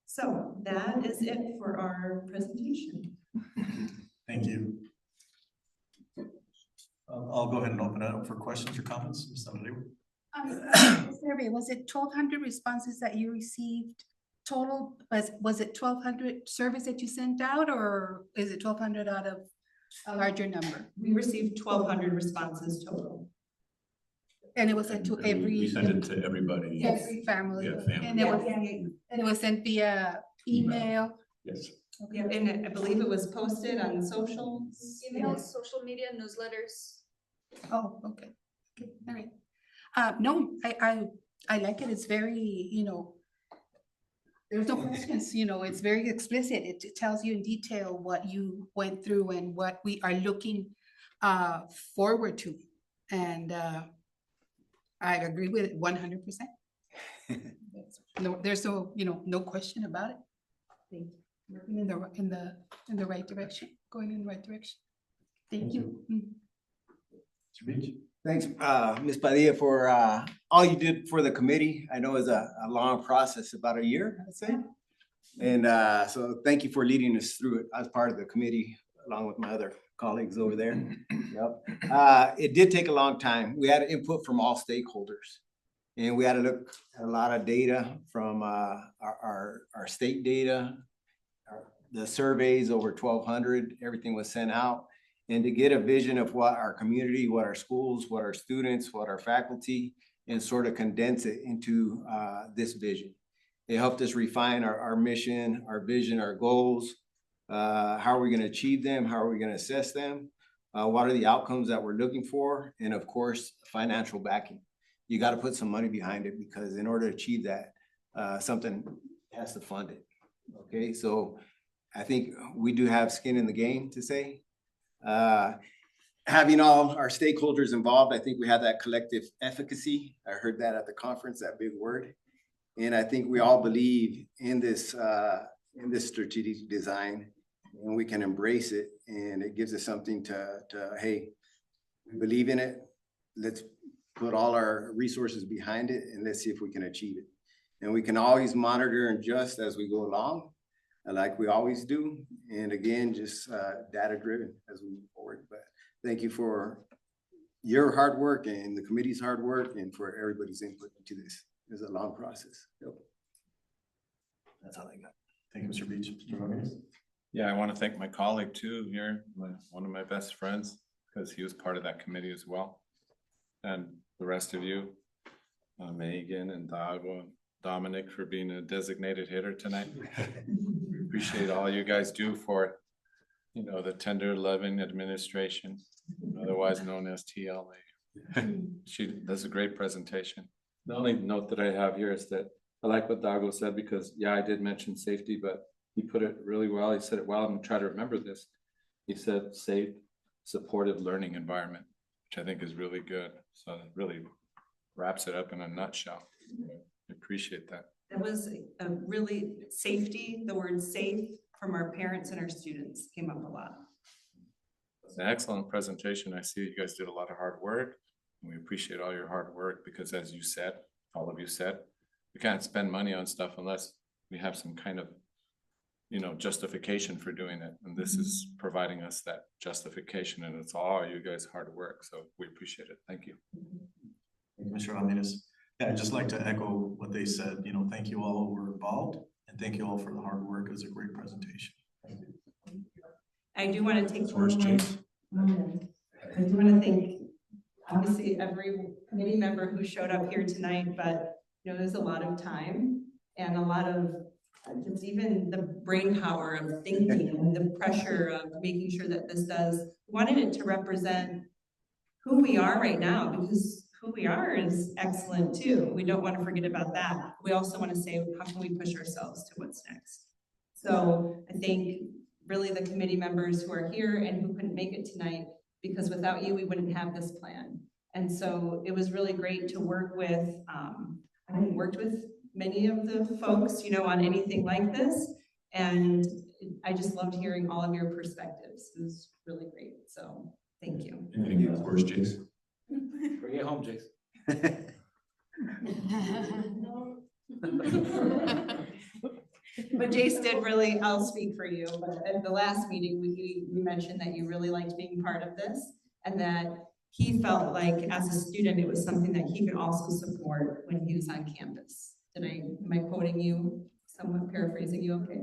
So that is it for our presentation. Thank you. I'll go ahead and open it up for questions or comments. Ms. Amador. Survey, was it 1,200 responses that you received total? Was it 1,200 surveys that you sent out, or is it 1,200 out of a larger number? We received 1,200 responses total. And it was sent to every. We sent it to everybody. Every family. Yeah, family. And it was sent via email. Yes. Yeah, and I believe it was posted on socials. Emails, social media, newsletters. Oh, okay. Okay, all right. No, I like it. It's very, you know, there's no questions, you know, it's very explicit. It tells you in detail what you went through and what we are looking forward to. And I agree with it 100%. No, there's no, you know, no question about it. Thank you. Working in the right direction, going in the right direction. Thank you. Thanks, Ms. Padilla, for all you did for the committee. I know it's a long process, about a year, I'd say. And so thank you for leading us through it as part of the committee, along with my other colleagues over there. Yep. It did take a long time. We had input from all stakeholders. And we had to look at a lot of data from our state data, the surveys, over 1,200, everything was sent out. And to get a vision of what our community, what our schools, what our students, what our faculty, and sort of condense it into this vision. It helped us refine our mission, our vision, our goals. How are we going to achieve them? How are we going to assess them? What are the outcomes that we're looking for? And of course, financial backing. You got to put some money behind it, because in order to achieve that, something has to fund it. Okay, so I think we do have skin in the game, to say. Having all our stakeholders involved, I think we have that collective efficacy. I heard that at the conference, that big word. And I think we all believe in this strategic design, and we can embrace it. And it gives us something to hey, we believe in it. Let's put all our resources behind it, and let's see if we can achieve it. And we can always monitor and adjust as we go along, like we always do. And again, just data driven as we move forward. But thank you for your hard work and the committee's hard work, and for everybody's input into this. It's a long process. Yep. That's all I got. Thank you, Mr. Beach. Mr. Ramirez. Yeah, I want to thank my colleague too here, one of my best friends, because he was part of that committee as well. And the rest of you, Megan and Dago and Dominic, for being a designated hitter tonight. We appreciate all you guys do for, you know, the tender loving administration, otherwise known as TLA. She does a great presentation. The only note that I have here is that I like what Dago said because, yeah, I did mention safety, but he put it really well. He said it well. I'm gonna try to remember this. He said safe, supportive learning environment, which I think is really good. So it really wraps it up in a nutshell. I appreciate that. That was a really safety, the word safe from our parents and our students came up a lot. It's an excellent presentation. I see you guys did a lot of hard work. And we appreciate all your hard work because as you said, all of you said, we can't spend money on stuff unless we have some kind of, you know, justification for doing it. And this is providing us that justification, and it's all you guys' hard work. So we appreciate it. Thank you. Mr. Ramirez. Yeah, I'd just like to echo what they said. You know, thank you all who were involved, and thank you all for the hard work. It was a great presentation. I do want to take. Where's Jace? I do want to thank, obviously, every committee member who showed up here tonight, but, you know, there's a lot of time and a lot of just even the brain power of thinking and the pressure of making sure that this does, wanted it to represent who we are right now, because who we are is excellent too. We don't want to forget about that. We also want to say, how can we push ourselves to what's next? So I think really the committee members who are here and who couldn't make it tonight, because without you, we wouldn't have this plan. And so it was really great to work with, I worked with many of the folks, you know, on anything like this. And I just loved hearing all of your perspectives. It was really great. So thank you. Anything else? Where's Jace? Bring it home, Jace. But Jace did really, I'll speak for you, but at the last meeting, we mentioned that you really liked being part of this and that he felt like as a student, it was something that he could also support when he was on campus. Am I quoting you, somewhat paraphrasing you, okay?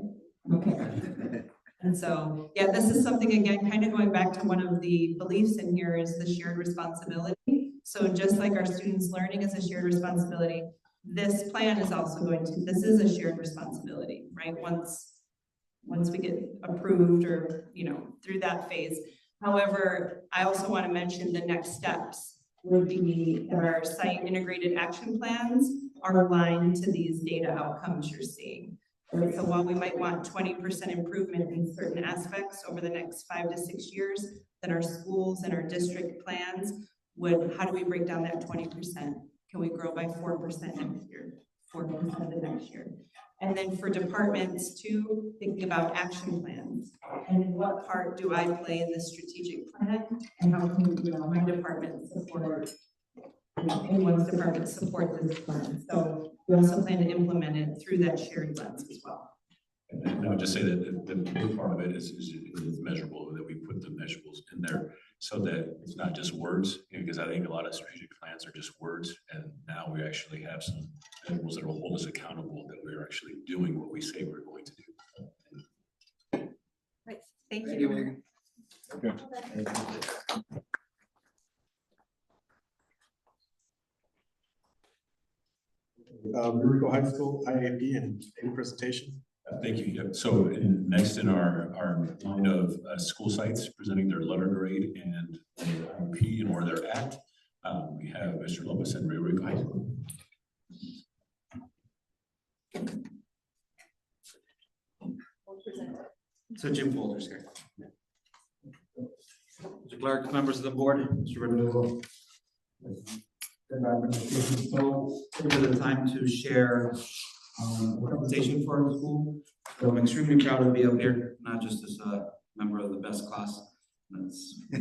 Okay. And so, yeah, this is something, again, kind of going back to one of the beliefs in here is the shared responsibility. So just like our students learning is a shared responsibility, this plan is also going to, this is a shared responsibility, right? Once we get approved or, you know, through that phase. However, I also want to mention the next steps would be that our site integrated action plans are aligned to these data outcomes you're seeing. Right? So while we might want 20% improvement in certain aspects over the next 5 to 6 years, then our schools and our district plans would, how do we break down that 20%? Can we grow by 4% next year, 4% the next year? And then for departments too, thinking about action plans and what part do I play in the strategic plan and how can, you know, my department support, you know, anyone's department support this plan. So we also plan to implement it through that shared lens as well. And I would just say that the big part of it is measurable, that we put the measurables in there so that it's not just words, you know, because I think a lot of strategic plans are just words, and now we actually have some measurables that will hold us accountable, that we're actually doing what we say we're going to do. Right. Thank you. Okay. Rico High School IAP and any presentation. Thank you. Yep. So next in our line of school sites presenting their letter grade and IEP and where they're at, we have Mr. Lopez and Rio Rico High School. So Jim Folders here. Mr. Clark, members of the board, Mr. Verdugo. So take the time to share a presentation for our school. So I'm extremely proud to be up here, not just as a member of the best class. That's, we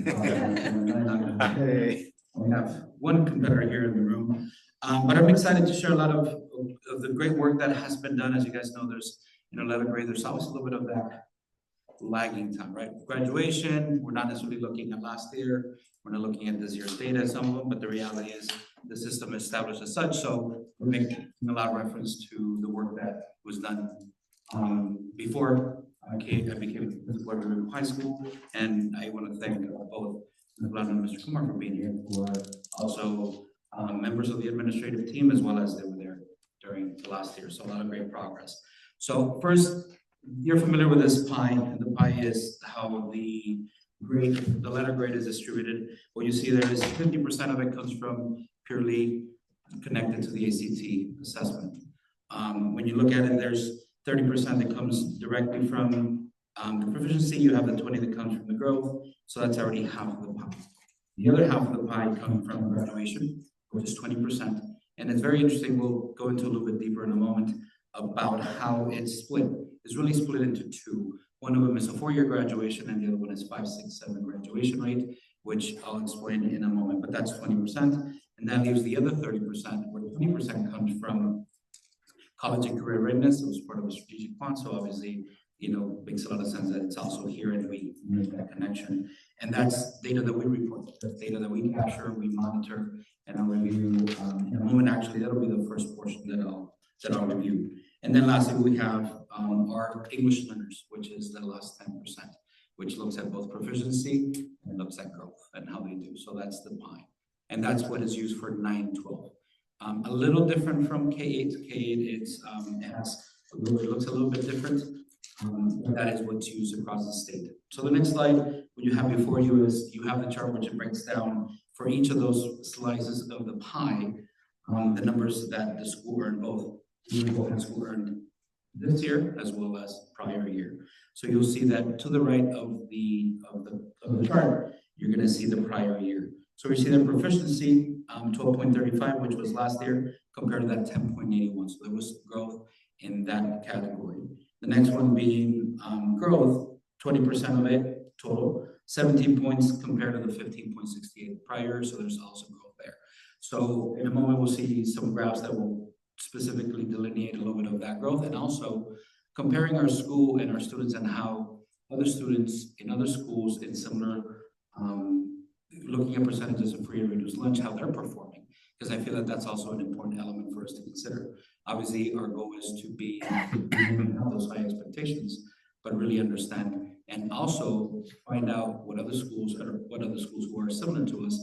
have one competitor here in the room, but I'm excited to share a lot of the great work that has been done. As you guys know, there's, you know, 11th grade, there's always a little bit of that lagging time, right? Graduation, we're not necessarily looking at last year, we're not looking at this year's data, some of them, but the reality is the system is established as such. So we're making a lot of reference to the work that was done before I became principal at River High School, and I want to thank both Ms. Blount and Mr. Kumar for being here, who are also members of the administrative team, as well as they were there during the last year. So a lot of great progress. So first, you're familiar with this pie, and the pie is how the grade, the letter grade is distributed. What you see there is 50% of it comes from purely connected to the ACT assessment. When you look at it, there's 30% that comes directly from the proficiency. You have the 20 that comes from the growth. So that's already half of the pie. The other half of the pie comes from graduation, which is 20%. And it's very interesting. We'll go into a little bit deeper in a moment about how it's split. It's really split into two. One of them is a 4-year graduation, and the other one is 5, 6, 7 graduation rate, which I'll explain in a moment. But that's 20%, and that leaves the other 30%, where 20% comes from college and career readiness. It was part of a strategic plan, so obviously, makes a lot of sense that it's also here, and we make that connection. And that's data that we report, that's data that we capture, we monitor, and I'll review in a moment. Actually, that'll be the first portion that I'll review. And then lastly, we have our English learners, which is the last 10%, which looks at both proficiency and looks at growth and how they do. So that's the pie. And that's what is used for 9-12. A little different from K-8. K-8, it looks a little bit different. That is what's used across the state. So the next slide, what you have before you is you have the chart which breaks down for each of those slices of the pie, the numbers that the school earned, both the school earned this year as well as prior year. So you'll see that to the right of the chart, you're going to see the prior year. So we see the proficiency 12.35, which was last year, compared to that 10.81. So there was growth in that category. The next one being growth, 20% of it total, 17 points compared to the 15.68 prior. So there's also growth there. So in a moment, we'll see some graphs that will specifically delineate a little bit of that growth, and also comparing our school and our students and how other students in other schools in similar, looking at percentages of free and reduced lunch, how they're performing, because I feel that that's also an important element for us to consider. Obviously, our goal is to be have those high expectations, but really understand and also find out what other schools who are similar to us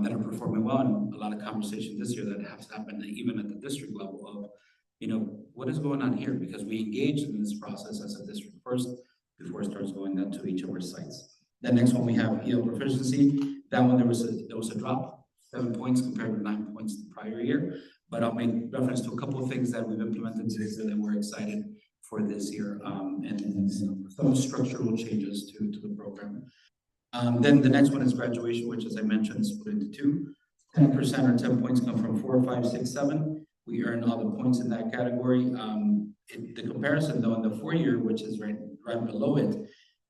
that are performing well. And a lot of conversation this year that has happened even at the district level of, what is going on here? Because we engaged in this process as a district first before it starts going down to each of our sites. The next one we have EL proficiency. That one there was a drop, 7 points compared to 9 points the prior year. But I'll make reference to a couple of things that we've implemented this year that we're excited for this year, and some structural changes to the program. Then the next one is graduation, which, as I mentioned, is split into two. 10% or 10 points come from 4, 5, 6, 7. We earn all the points in that category. The comparison, though, in the 4-year, which is right below it,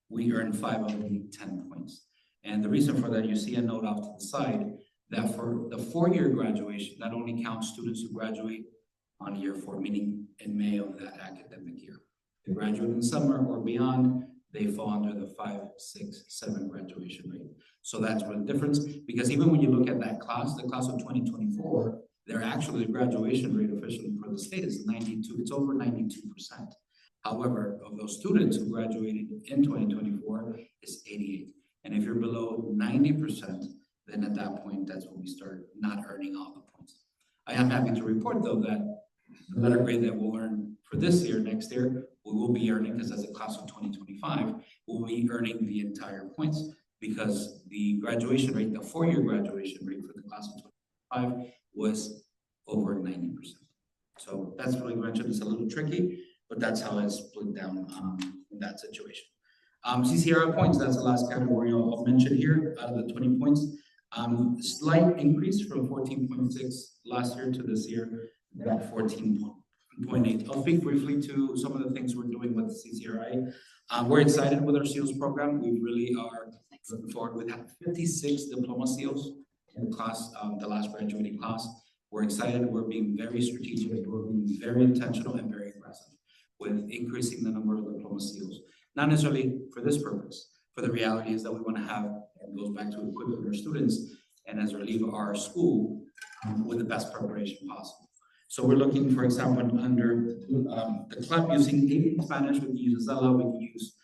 we earn 5 out of the 10 points. And the reason for that, you see a note off to the side that for the 4-year graduation, that only counts students who graduate on year 4, meaning in May of that academic year. They graduate in summer or beyond, they fall under the 5, 6, 7 graduation rate. So that's what the difference, because even when you look at that class, the class of 2024, the graduation rate officially for the state is 92, it's over 92%. However, of those students who graduated in 2024 is 88. And if you're below 90%, then at that point, that's when we start not earning all the points. I am happy to report, though, that the letter grade that we'll earn for this year, next year, we will be earning, because as a class of 2025, we'll be earning the entire points, because the graduation rate, the 4-year graduation rate for the class of 2025 was over 90%. So that's what I mentioned. It's a little tricky, but that's how it's split down in that situation. CCRI points, that's the last category I'll mention here out of the 20 points. Slight increase from 14.6 last year to this year, at 14.8. I'll speak briefly to some of the things we're doing with the CCRI. We're excited with our SEALs program. We really are looking forward. We have 56 diploma SEALs in the class, the last graduating class. We're excited. We're being very strategic. We're being very intentional and very aggressive with increasing the number of diploma SEALs. Not necessarily for this purpose, for the reality is that we want to have, and goes back to equipping our students and as we leave our school with the best preparation possible. So we're looking, for example, under the club using Spanish, we can use Zella, we can use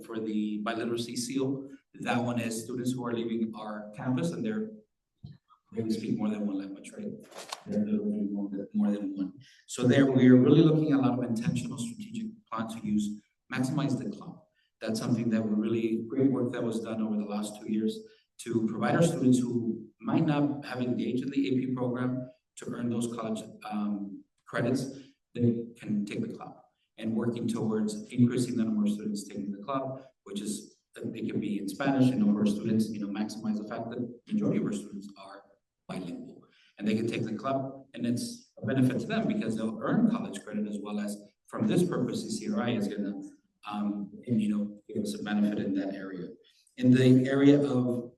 for the biliteracy seal. That one is students who are leaving our campus and they speak more than one language, right? They're learning more than one. So there we are really looking at a lot of intentional strategic plan to maximize the club. That's something that we're really, great work that was done over the last 2 years to provide our students who might not have engaged in the AP program to earn those college credits, they can take the club. And working towards increasing the number of students taking the club, which is, it can be in Spanish, and of our students, maximize the fact that the majority of our students are bilingual. And they can take the club, and it's a benefit to them because they'll earn college credit, as well as from this purpose, CCRI is gonna, give us a benefit in that area. In the area of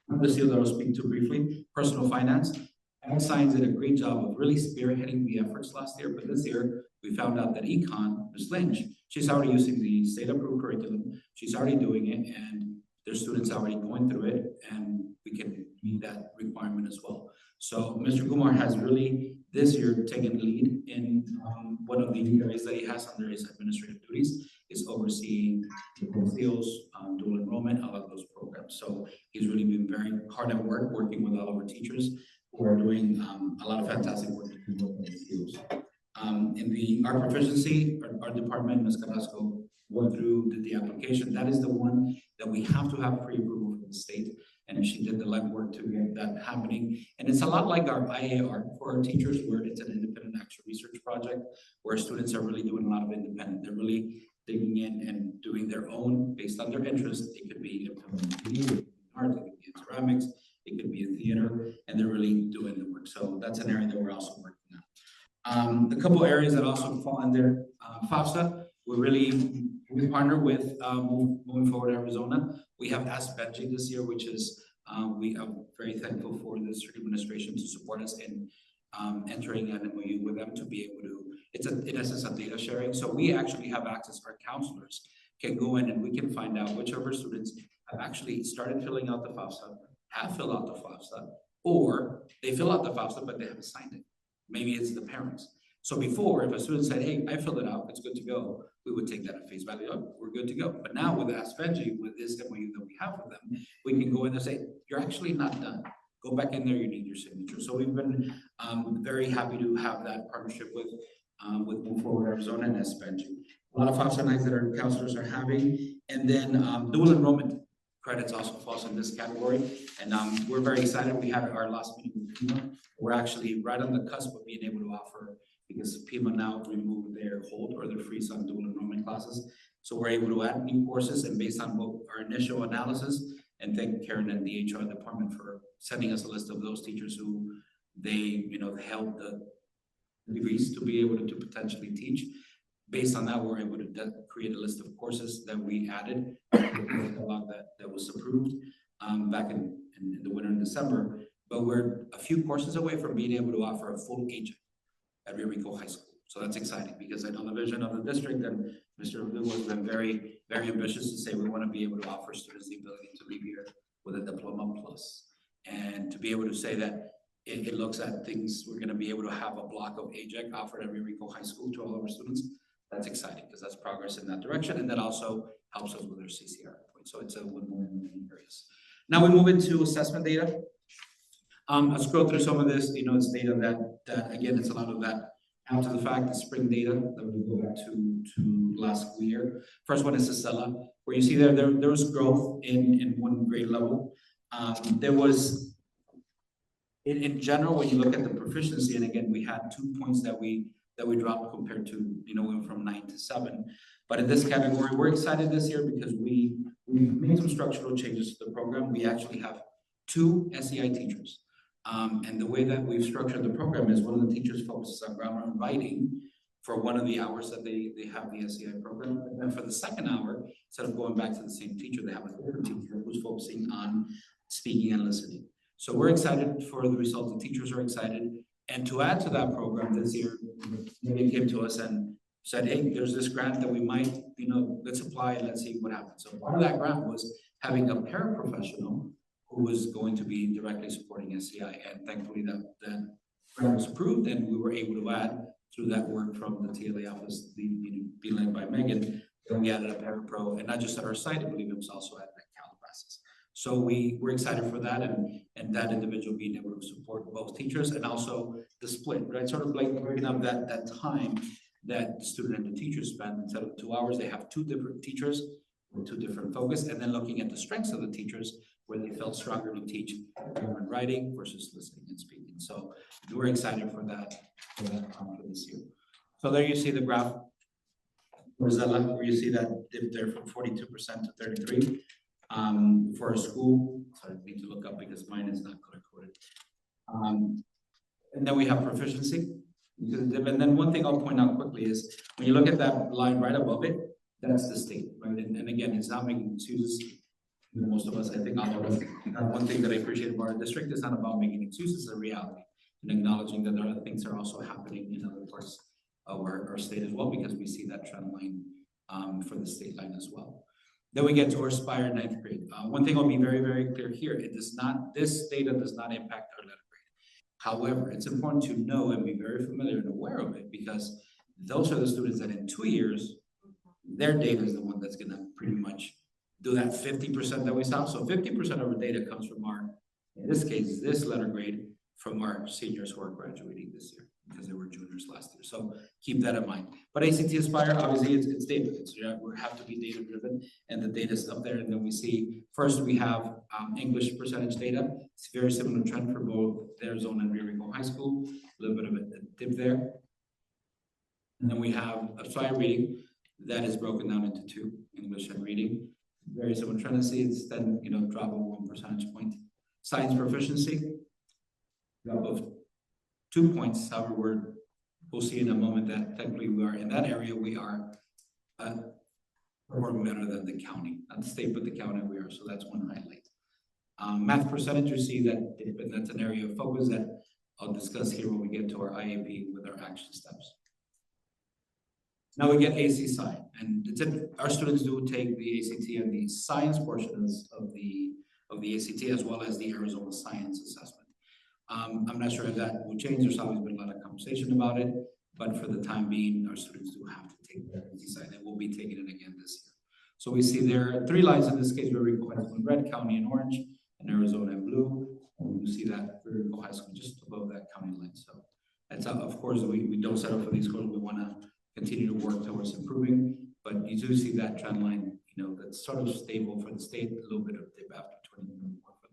the field that I'll speak to briefly, personal finance, Ag Science did a great job of really spearheading the efforts last year, but this year we found out that Econ, Ms. Lynch, she's already using the state-approved curriculum. She's already doing it, and their students are already going through it, and we can meet that requirement as well. So Mr. Kumar has really this year taken lead in one of the areas that he has under his administrative duties is overseeing deals, dual enrollment, all of those programs. So he's really been very hard at work working with all of our teachers who are doing a lot of fantastic work in these fields. In the art proficiency, our department, Ms. Carrasco, went through the application. That is the one that we have to have pre-approval from the state. And she did the legwork to get that happening. And it's a lot like our IAR for our teachers, where it's an independent actual research project, where students are really doing a lot of independent. They're really digging in and doing their own based on their interest. It could be in art, it could be in ceramics, it could be in theater, and they're really doing the work. So that's an area that we're also working on. The couple areas that also fall under FAFSA, we partner with Moving Forward Arizona. We have Ask Benji this year, which is we are very thankful for the district administration to support us in entering an MOU with them to be able to, it's in essence a data sharing. So we actually have access, our counselors can go in and we can find out which of our students have actually started filling out the FAFSA, have filled out the FAFSA, or they fill out the FAFSA, but they haven't signed it. Maybe it's the parents. So before, if a student said, hey, I filled it out, it's good to go, we would take that at face value, oh, we're good to go. But now with Ask Benji, with this MOU that we have with them, we can go in and say, you're actually not done. Go back in there, you need your signature. So we've been very happy to have that partnership with Move Forward Arizona and Ask Benji. A lot of FAFSA nights that our counselors are having. And then dual enrollment credits also falls in this category. And we're very excited. We had our last meeting with Pima. We're actually right on the cusp of being able to offer, because Pima now removed their hold or their freeze on dual enrollment classes. So we're able to add new courses, and based on what our initial analysis, and thank Karen and the HR department for sending us a list of those teachers who they, held the degrees to be able to potentially teach. Based on that, we're able to create a list of courses that we added, that was approved back in the winter and December. But we're a few courses away from being able to offer a full agent at Rio Rico High School. So that's exciting, because I know the vision of the district, and Mr. Abdul has been very, very ambitious to say we want to be able to offer students the ability to leave here with a diploma plus. And to be able to say that it looks at things, we're going to be able to have a block of AJEC offered at Rio Rico High School to all of our students. That's exciting, because that's progress in that direction, and that also helps us with our CCR. So it's a win-win in many areas. Now we move into assessment data. I'll scroll through some of this. It's data that again, it's a lot of that after the fact, the spring data that we go back to last school year. First one is Acela, where you see there was growth in one grade level. There was, in general, when you look at the proficiency, and again, we had 2 points that we dropped compared to, went from 9 to 7. But in this category, we're excited this year because we made some structural changes to the program. We actually have 2 SEI teachers. And the way that we've structured the program is one of the teachers focuses on grammar and writing for one of the hours that they have the SEI program. And then for the second hour, instead of going back to the same teacher, they have a different teacher who's focusing on speaking and listening. So we're excited for the results. The teachers are excited. And to add to that program this year, they came to us and said, hey, there's this grant that we might, let's apply and let's see what happens. So part of that grant was having a paraprofessional who was going to be directly supporting SEI. And thankfully that grant was approved, and we were able to add through that work from the TLA office, being led by Megan, that we added a parapro, and not just at our site, I believe it was also at Calabasas. So we're excited for that, and that individual being able to support both teachers and also the split, right? Sort of like breaking up that time that the student and the teacher spend. Instead of 2 hours, they have 2 different teachers with two different focus, and then looking at the strengths of the teachers where they felt stronger to teach reading and writing versus listening and speaking. So we're excited for that for this year. So there you see the graph. Rosella, where you see that dip there from 42% to 33. For a school, sorry, I need to look up because mine is not color coded. And then we have proficiency. And then one thing I'll point out quickly is when you look at that line right above it, that's the state, right? And again, it's not making excuses. Most of us, I think, all of us, one thing that I appreciate about our district is not about making excuses, it's a reality. And acknowledging that there are things that are also happening in other parts of our state as well, because we see that trend line for the state line as well. Then we get to our Aspire ninth grade. One thing I'll be very, very clear here, this data does not impact our letter grade. However, it's important to know and be very familiar and aware of it, because those are the students that in 2 years, their data is the one that's gonna pretty much do that 50% that we saw. So 50% of our data comes from in this case, this letter grade from our seniors who are graduating this year, because they were juniors last year. So keep that in mind. But ACT Aspire, obviously, it's data. We have to be data driven, and the data is up there. And then we see, first we have English percentage data. It's a very similar trend for both Arizona and Rio Rico High School. A little bit of a dip there. And then we have Aspire reading that is broken down into two, English and reading. Very similar trend to see. It's then, drop of 1 percentage point. Science proficiency, drop of 2 points. However, we'll see in a moment that technically we are in that area, we are performing better than the county, not the state, but the county we are. So that's one highlight. Math percentage, you see that, and that's an area of focus that I'll discuss here when we get to our IAP with our action steps. Now we get AC Sci, and our students do take the ACT and the science portions of the ACT as well as the Arizona Science Assessment. I'm not sure if that will change. There's always been a lot of conversation about it, but for the time being, our students do have to take their AC Sci. They will be taking it again this year. So we see there are 3 lines in this case: Rio Rico High School in red, county in orange, and Arizona in blue. And you see that Rio Rico High School just above that county line. So that's of course we don't settle for these scores. We want to continue to work towards improving, but you do see that trend line, that's sort of stable for the state, a little bit of dip after 2024 for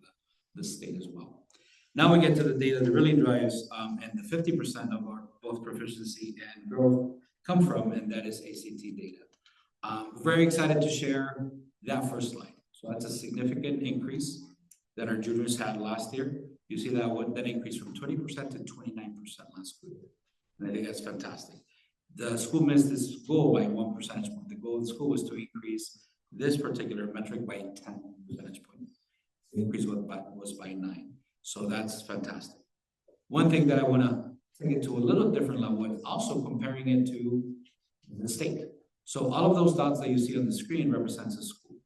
the state as well. Now we get to the data that really drives, and the 50% of our both proficiency and growth come from, and that is ACT data. Very excited to share that first slide. So that's a significant increase that our juniors had last year. You see that increase from 20% to 29% last school year. And I think that's fantastic. The school missed this goal by 1 percentage point. The goal of the school was to increase this particular metric by 10 percentage points. The increase was by 9. So that's fantastic. One thing that I want to take it to a little different level and also comparing it to the state. So all of those dots that you see on the screen represents a school.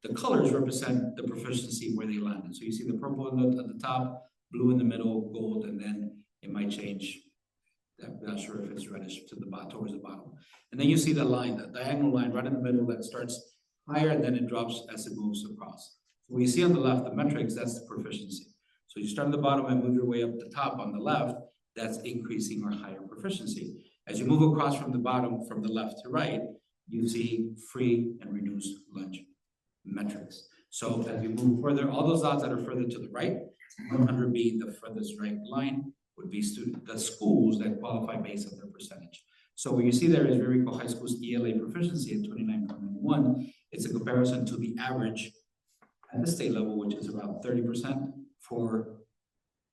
The colors represent the proficiency where they landed. So you see the purple at the top, blue in the middle, gold, and then it might change. I'm not sure if it's reddish to the bottom, towards the bottom. And then you see the line, the diagonal line right in the middle that starts higher and then it drops as it moves across. So when you see on the left, the metrics, that's the proficiency. So you start at the bottom and move your way up the top on the left, that's increasing or higher proficiency. As you move across from the bottom, from the left to right, you see free and reduced lunch metrics. So as you move further, all those dots that are further to the right, 100 being the furthest right line, would be the schools that qualify based on their percentage. So what you see there is Rio Rico High School's ELA proficiency at 29.91. It's a comparison to the average at the state level, which is around 30% for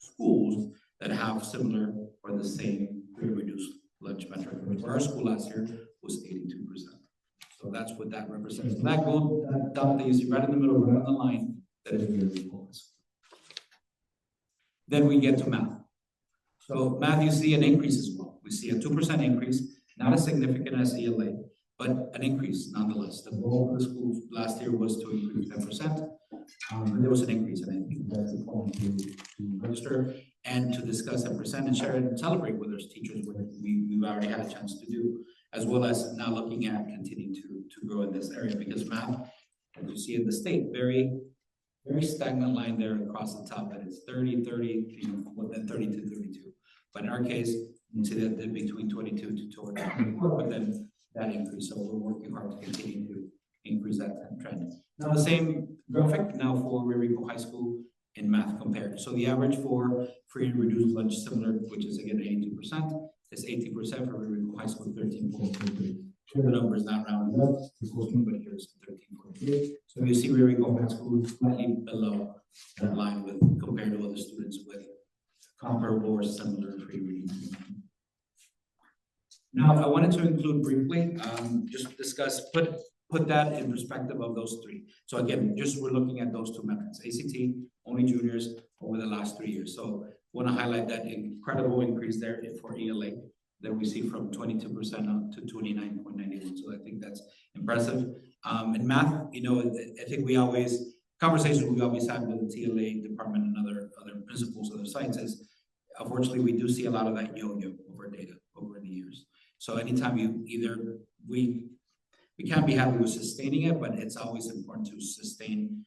schools that have similar or the same reduced lunch metric. For our school last year was 82%. So that's what that represents. So that gold dot that you see right in the middle, right on the line, that is Rio Rico. Then we get to math. So math, you see an increase as well. We see a 2% increase, not as significant as ELA, but an increase nonetheless. The goal of the school last year was to increase 10%. There was an increase, and I think that's important to register and to discuss and present and share and celebrate with our teachers, what we've already had a chance to do, as well as now looking at continuing to grow in this area, because math, as you see in the state, very stagnant line there across the top that is 30, 30, then 30 to 32. But in our case, you see that between 22 to 24, but then that increase. So we're working hard to continue increase that trend. Now, the same graphic now for Rico High School in math compared. So the average for free and reduced lunch similar, which is again 82%, is 18% for Rico High School, 13.3. Here the number is not rounded up to 14, but here it's 13.3. So you see Rico High School slightly below that line with compared to other students with comparable or similar free reduced. Now, I wanted to include briefly, just discuss, put that in perspective of those three. So again, just we're looking at those two metrics, ACT, only juniors over the last 3 years. So want to highlight that incredible increase there for ELA that we see from 22% up to 29.91. So I think that's impressive. In math, you know, I think conversations we always have with the TLA department and other principals, other sciences, unfortunately, we do see a lot of that yo-yo over data over the years. So anytime we can't be happy with sustaining it, but it's always important to sustain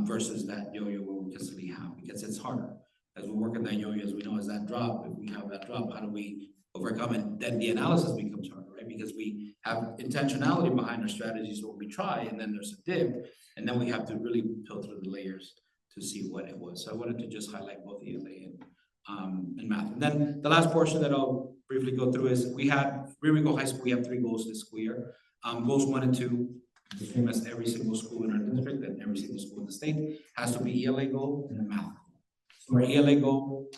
versus that yo-yo where we constantly have, because it's harder. As we work at that yo-yo, as we know, as that drop, if we have that drop, how do we overcome it? Then the analysis becomes harder, right? Because we have intentionality behind our strategies where we try, and then there's a dip, and then we have to really filter the layers to see what it was. So I wanted to just highlight both ELA and math. And then the last portion that I'll briefly go through is we had Rico High School, we have 3 goals this school year. Goals 1 and 2, the same as every single school in our district and every single school in the state, has to be ELA goal and a math goal. So our ELA goal,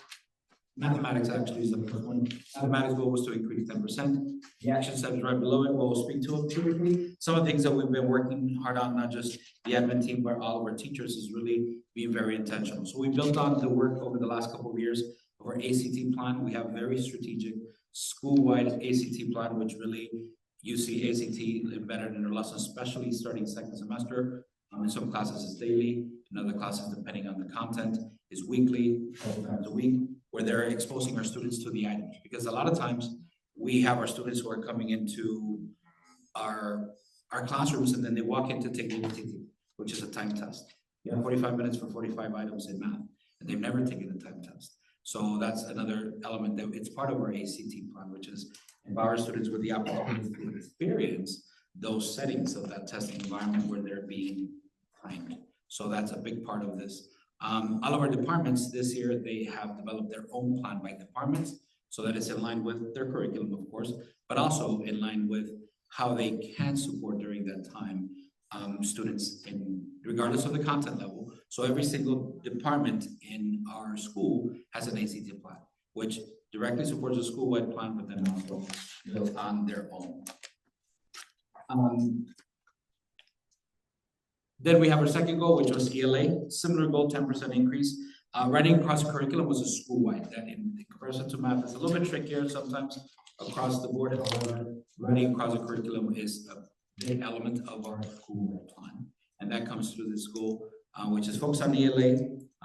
mathematics actually is the first one. Mathematics goal was to increase 10%. The action steps right below it, we'll speak to them briefly. Some of the things that we've been working hard on, not just the admin team, but all of our teachers, is really being very intentional. So we built on the work over the last couple of years of our ACT plan. We have very strategic school-wide ACT plan, which really you see ACT embedded in their lessons, especially starting second semester. In some classes it's daily, in other classes, depending on the content, is weekly, a couple times a week, where they're exposing our students to the items. Because a lot of times we have our students who are coming into our classrooms and then they walk in to take the ACT, which is a time test. You have 45 minutes for 45 items in math, and they've never taken the time test. So that's another element that it's part of our ACT plan, which is empower students with the opportunity to experience those settings of that testing environment where they're being primed. So that's a big part of this. All of our departments this year, they have developed their own plan by departments, so that it's in line with their curriculum, of course, but also in line with how they can support during that time students regardless of the content level. So every single department in our school has an ACT plan, which directly supports the school-wide plan, but then also built on their own. Then we have our second goal, which was ELA, similar goal, 10% increase. Writing across curriculum was a school-wide. That in comparison to math is a little bit trickier sometimes across the board. However, writing across a curriculum is a big element of our school plan. And that comes through this goal, which is focused on ELA.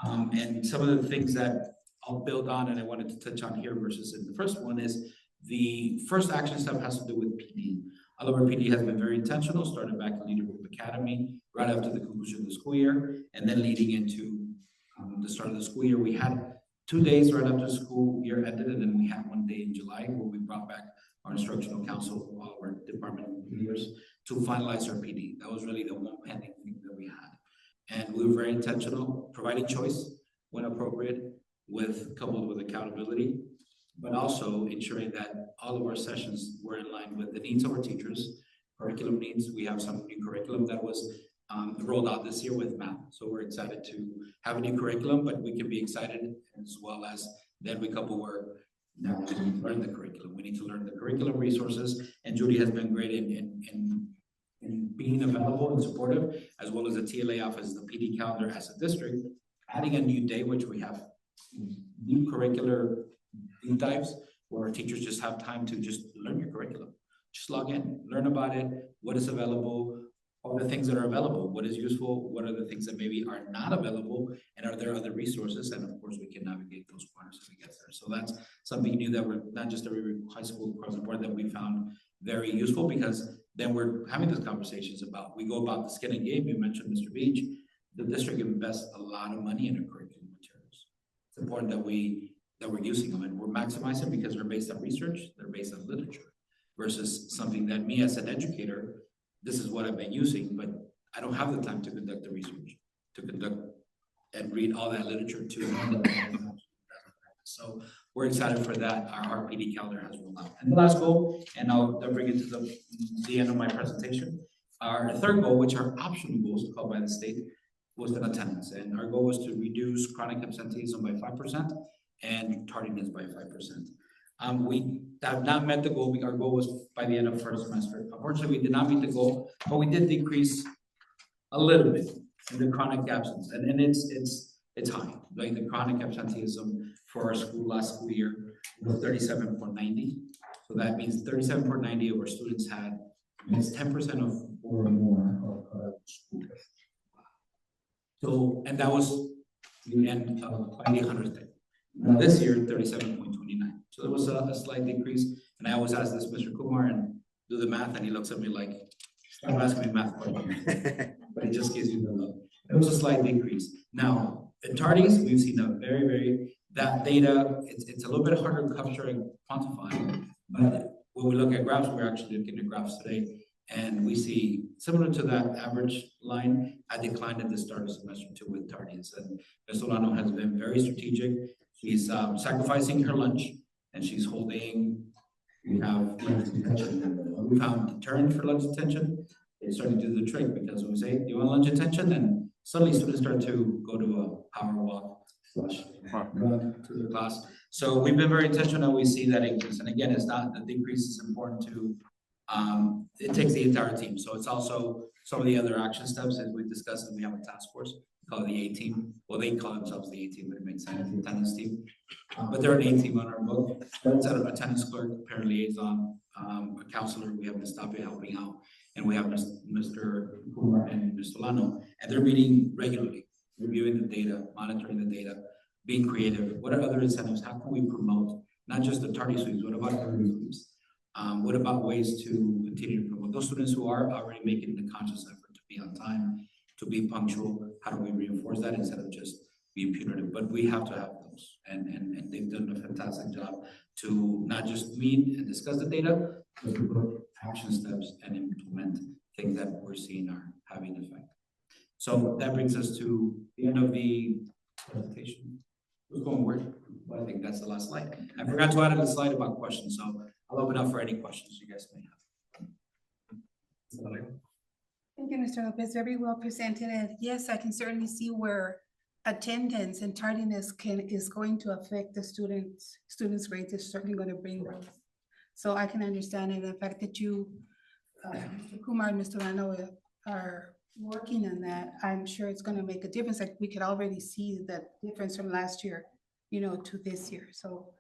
And some of the things that I'll build on and I wanted to touch on here versus in the first one is the first action step has to do with PD. All of our PD has been very intentional, started back in Leader Group Academy, right after the conclusion of the school year, and then leading into the start of the school year. We had 2 days right after the school year ended, and then we had 1 day in July where we brought back our instructional council, all of our department leaders, to finalize our PD. That was really the one pending thing that we had. And we were very intentional, providing choice when appropriate, coupled with accountability, but also ensuring that all of our sessions were in line with the needs of our teachers, curriculum needs. We have some new curriculum that was rolled out this year with math. So we're excited to have a new curriculum, but we can be excited as well as then we couple where now we need to learn the curriculum. We need to learn the curriculum resources, and Judy has been great in being available and supportive, as well as the TLA office, the PD calendar as a district, adding a new day, which we have new curricular deep dives where our teachers just have time to just learn your curriculum. Just log in, learn about it, what is available, all the things that are available, what is useful, what are the things that maybe are not available, and are there other resources? And of course, we can navigate those corners as we get there. So that's something new that we're not just every high school across the board that we found very useful, because then we're having these conversations about, we go about the skin and game. You mentioned Mr. Beach. The district invests a lot of money in our curriculum materials. It's important that we're using them and we're maximizing because they're based on research, they're based on literature, versus something that me as an educator this is what I've been using, but I don't have the time to conduct the research, to conduct and read all that literature to. So we're excited for that. Our RPD calendar has rolled out. And the last goal, and I'll bring it to the end of my presentation. Our third goal, which are optional goals called by the state, was in attendance. And our goal was to reduce chronic absenteeism by 5% and tardiness by 5%. We have not met the goal. Our goal was by the end of first semester. Unfortunately, we did not meet the goal, but we did decrease a little bit in the chronic absence. And it's high. Like the chronic absenteeism for our school last school year was 37.90. So that means 37.90 of our students had missed 10% of or more of school. So, and that was the end of by the 100th day. Now this year, 37.29. So there was a slight decrease. And I always ask this Mr. Kumar and do the math, and he looks at me like, stop asking me math questions. But it just gives you the look. It was a slight decrease. Now, in tardiness, we've seen a that data, it's a little bit harder to capture and quantify. But when we look at graphs, we're actually looking at graphs today. And we see, similar to that average line, a decline at the start of semester 2 with tardiness. And Ms. Solano has been very strategic. She's sacrificing her lunch, and she's holding, we have lunch detention. We found deterrent for lunch detention. They started to do the trick, because when we say, do you want lunch detention? And suddenly students start to go to a power walk / run to the class. So we've been very intentional. We see that increase. And again, it's not, the decrease is important to, it takes the entire team. So it's also some of the other action steps as we discussed, and we have a task force called the A team. Well, they call themselves the A team, but it makes sense, the attendance team. But they're an A team on our book. It's an attendance clerk, parent liaison, a counselor. We have Ms. Tapia helping out, and we have Mr. Kumar and Ms. Solano, and they're meeting regularly, reviewing the data, monitoring the data, being creative. What are other incentives? How can we promote not just the tardy sweeps? What about early sweeps? What about ways to continue to promote those students who are already making the conscious effort to be on time, to be punctual? How do we reinforce that instead of just being punitive? But we have to have those, and they've done a fantastic job to not just meet and discuss the data, but to put action steps and implement things that we're seeing are having effect. So that brings us to the end of the presentation. Who's going where? Well, I think that's the last slide. I forgot to add a slide about questions, so I'll open up for any questions you guys may have. Thank you, Mr. Lopez. Very well presented. And yes, I can certainly see where attendance and tardiness is going to affect the students' grades. Is certainly going to bring growth. So I can understand, and the fact that you, Mr. Kumar and Mr. Lano are working on that, I'm sure it's going to make a difference. Like we could already see the difference from last year, to this year. So,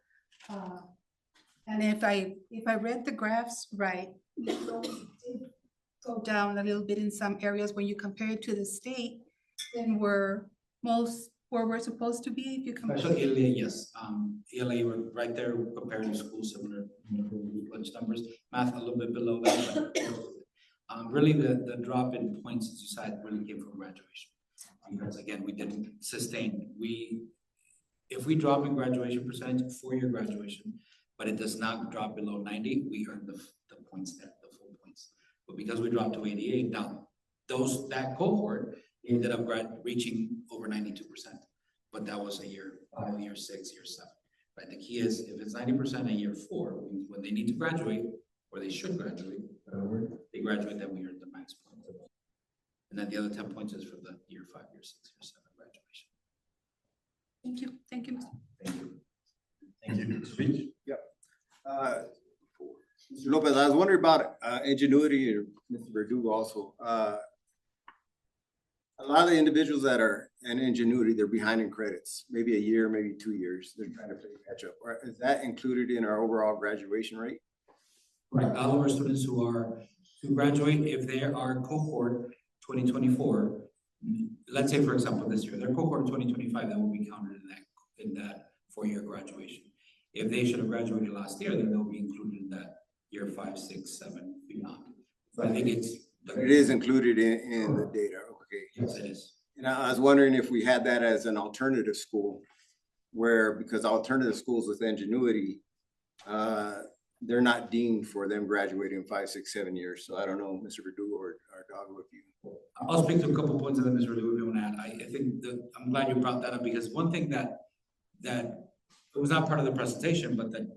and if I read the graphs right, those did go down a little bit in some areas when you compare it to the state, then we're where we're supposed to be. If you compare. Especially ELA, yes. ELA, we're right there comparing to schools similar lunch numbers. Math a little bit below that. But, really, the drop in points, as you said, really came from graduation. Because again, we didn't sustain. If we drop in graduation percentage, 4-year graduation, but it does not drop below 90, we earn the points there, the full points. But because we dropped to 88, now that cohort ended up reaching over 92%. But that was a year 5, year 6, year 7. Right? The key is if it's 90% a year 4, when they need to graduate, or they should graduate, they graduate, then we earn the max points. And then the other 10 points is for the year 5, year 6, year 7 graduation. Thank you. Thank you, Mr. Thank you. Thank you. Speech? Yep. Mr. Lopez, I was wondering about ingenuity, or Mr. Verdugo also. A lot of the individuals that are in ingenuity, they're behind in credits, maybe a year, maybe 2 years. They're trying to play catch up. Is that included in our overall graduation rate? Right. All of our students who graduate, if they are cohort 2024, let's say for example this year, their cohort 2025, that will be counted in that 4-year graduation. If they should have graduated last year, then they'll be included in that year 5, 6, 7 beyond. So I think it is included in the data. Okay. Yes, it is. And I was wondering if we had that as an alternative school, because alternative schools with ingenuity, they're not deemed for them graduating in 5, 6, 7 years. So I don't know, Mr. Verdugo or Doggo, if you. I'll speak to a couple points of that, Mr. Verdugo, if you want to add. I think that, I'm glad you brought that up, because one thing that it was not part of the presentation, but that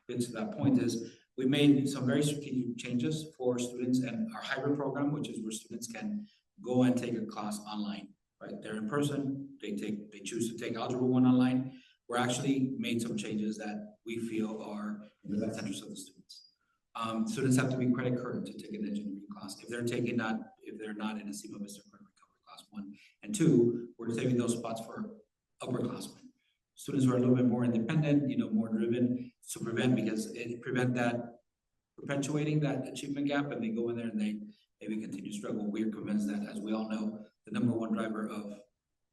fits to that point is we made some very strategic changes for students and our hybrid program, which is where students can go and take a class online, right? They're in person, they choose to take Algebra 1 online. We're actually made some changes that we feel are in the best interest of the students. Students have to be credit current to take an engineering class if they're not in a SEMA Vista Credit Recovery Class 1 and 2. We're saving those spots for upperclassmen. Students who are a little bit more independent, more driven, to prevent that perpetuating that achievement gap, and they go in there and they maybe continue to struggle. We're convinced that, as we all know, the number one driver of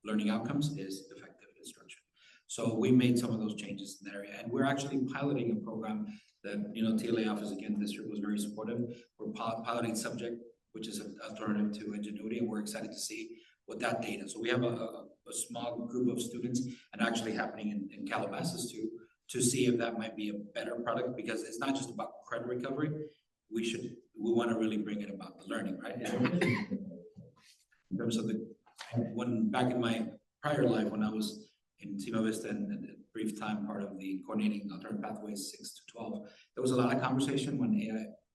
learning outcomes is effective instruction. So we made some of those changes in that area, and we're actually piloting a program that, TLA office, again, district was very supportive. We're piloting Subject, which is an alternative to Ingenuity, and we're excited to see what that data. So we have a small group of students, and actually happening in Calabasas to see if that might be a better product, because it's not just about credit recovery. We want to really bring it about the learning, right? In terms of back in my prior life, when I was in SEMA Vista and a brief time part of the coordinating alternative pathways 6 to 12, there was a lot of conversation when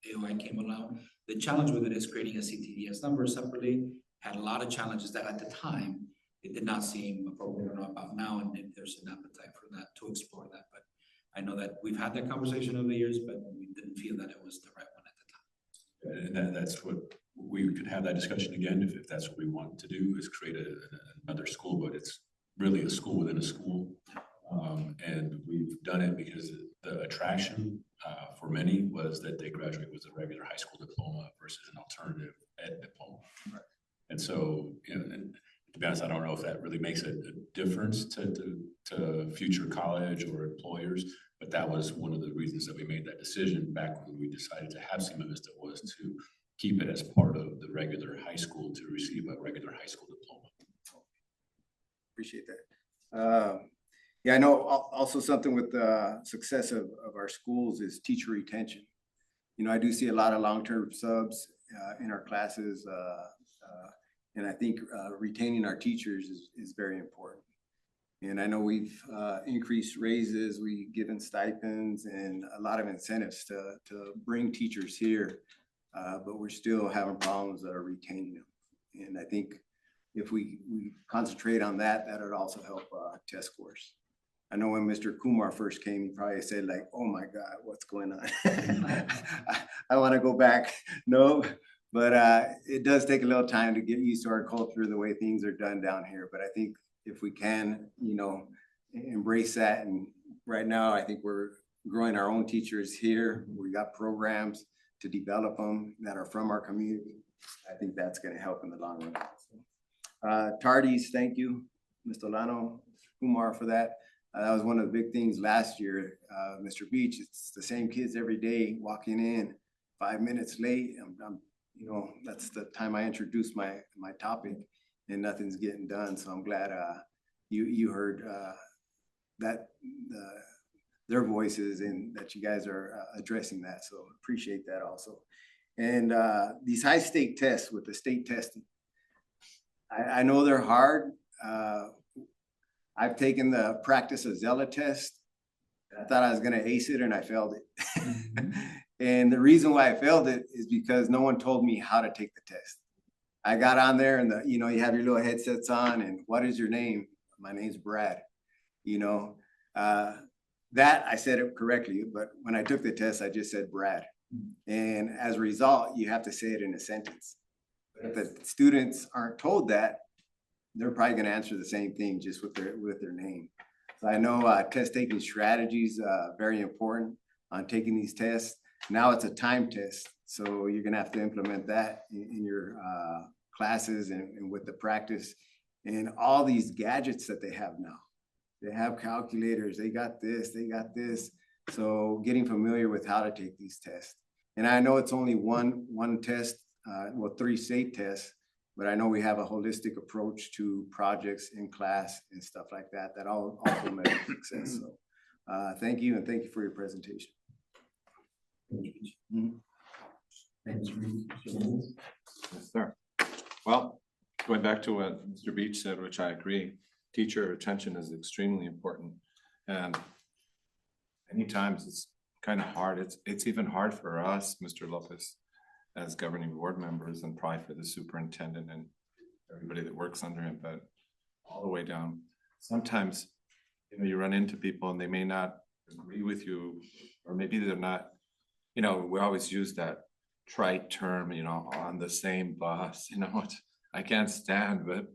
AOI came along. The challenge with it is creating a CTDS number separately. Had a lot of challenges that at the time it did not seem appropriate or not about now, and there's an appetite for that to explore that. But I know that we've had that conversation over the years, but we didn't feel that it was the right one at the time. And that's what we could have that discussion again if that's what we want to do, is create another school, but it's really a school within a school. And we've done it because the attraction for many was that they graduate with a regular high school diploma versus an alternative ed diploma. Right. And so, and to be honest, I don't know if that really makes a difference to future college or employers, but that was one of the reasons that we made that decision back when we decided to have SEMA Vista, was to keep it as part of the regular high school to receive a regular high school diploma. Appreciate that. Yeah, I know also something with the success of our schools is teacher retention. I do see a lot of long-term subs in our classes, and I think retaining our teachers is very important. And I know we've increased raises, we've given stipends and a lot of incentives to bring teachers here, but we're still having problems that are retaining them. And I think if we concentrate on that, that would also help test scores. I know when Mr. Kumar first came, he probably said like, oh my God, what's going on? I want to go back. No, but it does take a little time to get used to our culture, the way things are done down here. But I think if we can, embrace that. And right now, I think we're growing our own teachers here. We got programs to develop them that are from our community. I think that's going to help in the long run. Tardies, thank you, Mr. Lano, Kumar, for that. That was one of the big things last year, Mr. Beach. It's the same kids every day walking in 5 minutes late. That's the time I introduced my topic, and nothing's getting done. So I'm glad you heard their voices and that you guys are addressing that. So appreciate that also. And these high stake tests with the state testing, I know they're hard. I've taken the practice of Zella test. I thought I was going to ace it and I failed it. And the reason why I failed it is because no one told me how to take the test. I got on there and you have your little headsets on and what is your name? My name's Brad. That I said it correctly, but when I took the test, I just said Brad. And as a result, you have to say it in a sentence. But if the students aren't told that, they're probably going to answer the same thing just with their name. So I know test taking strategies very important on taking these tests. Now it's a time test, so you're going to have to implement that in your classes and with the practice and all these gadgets that they have now. They have calculators, they got this, they got this. So getting familiar with how to take these tests. And I know it's only one test, 3 state tests, but I know we have a holistic approach to projects in class and stuff like that, that all measure success. So thank you, and thank you for your presentation. Yes, sir. Well, going back to what Mr. Beach said, which I agree, teacher attention is extremely important. And many times it's kind of hard. It's even hard for us, Mr. Lopez, as governing board members, and probably for the superintendent and everybody that works under him, but all the way down. Sometimes, you know, you run into people and they may not agree with you, or maybe they're not, you know, we always use that trite term, you know, on the same bus, you know, what I can't stand, but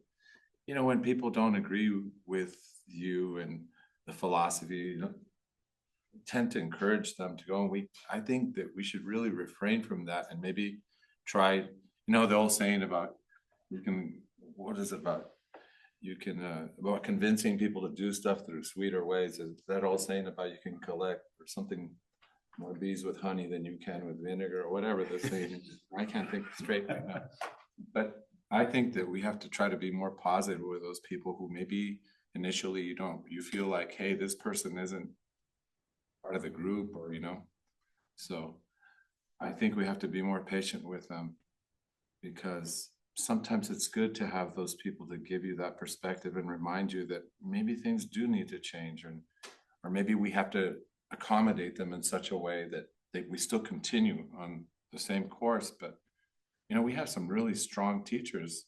you know, when people don't agree with you and the philosophy, you know, tend to encourage them to go, and I think that we should really refrain from that and maybe try, you know, the old saying about what is it about? About convincing people to do stuff through sweeter ways. Is that old saying about you can collect or something more bees with honey than you can with vinegar, or whatever the saying is. I can't think straight right now. But I think that we have to try to be more positive with those people who maybe initially you feel like, hey, this person isn't part of the group, or, you know. So I think we have to be more patient with them, because sometimes it's good to have those people that give you that perspective and remind you that maybe things do need to change, or maybe we have to accommodate them in such a way that we still continue on the same course. But you know, we have some really strong teachers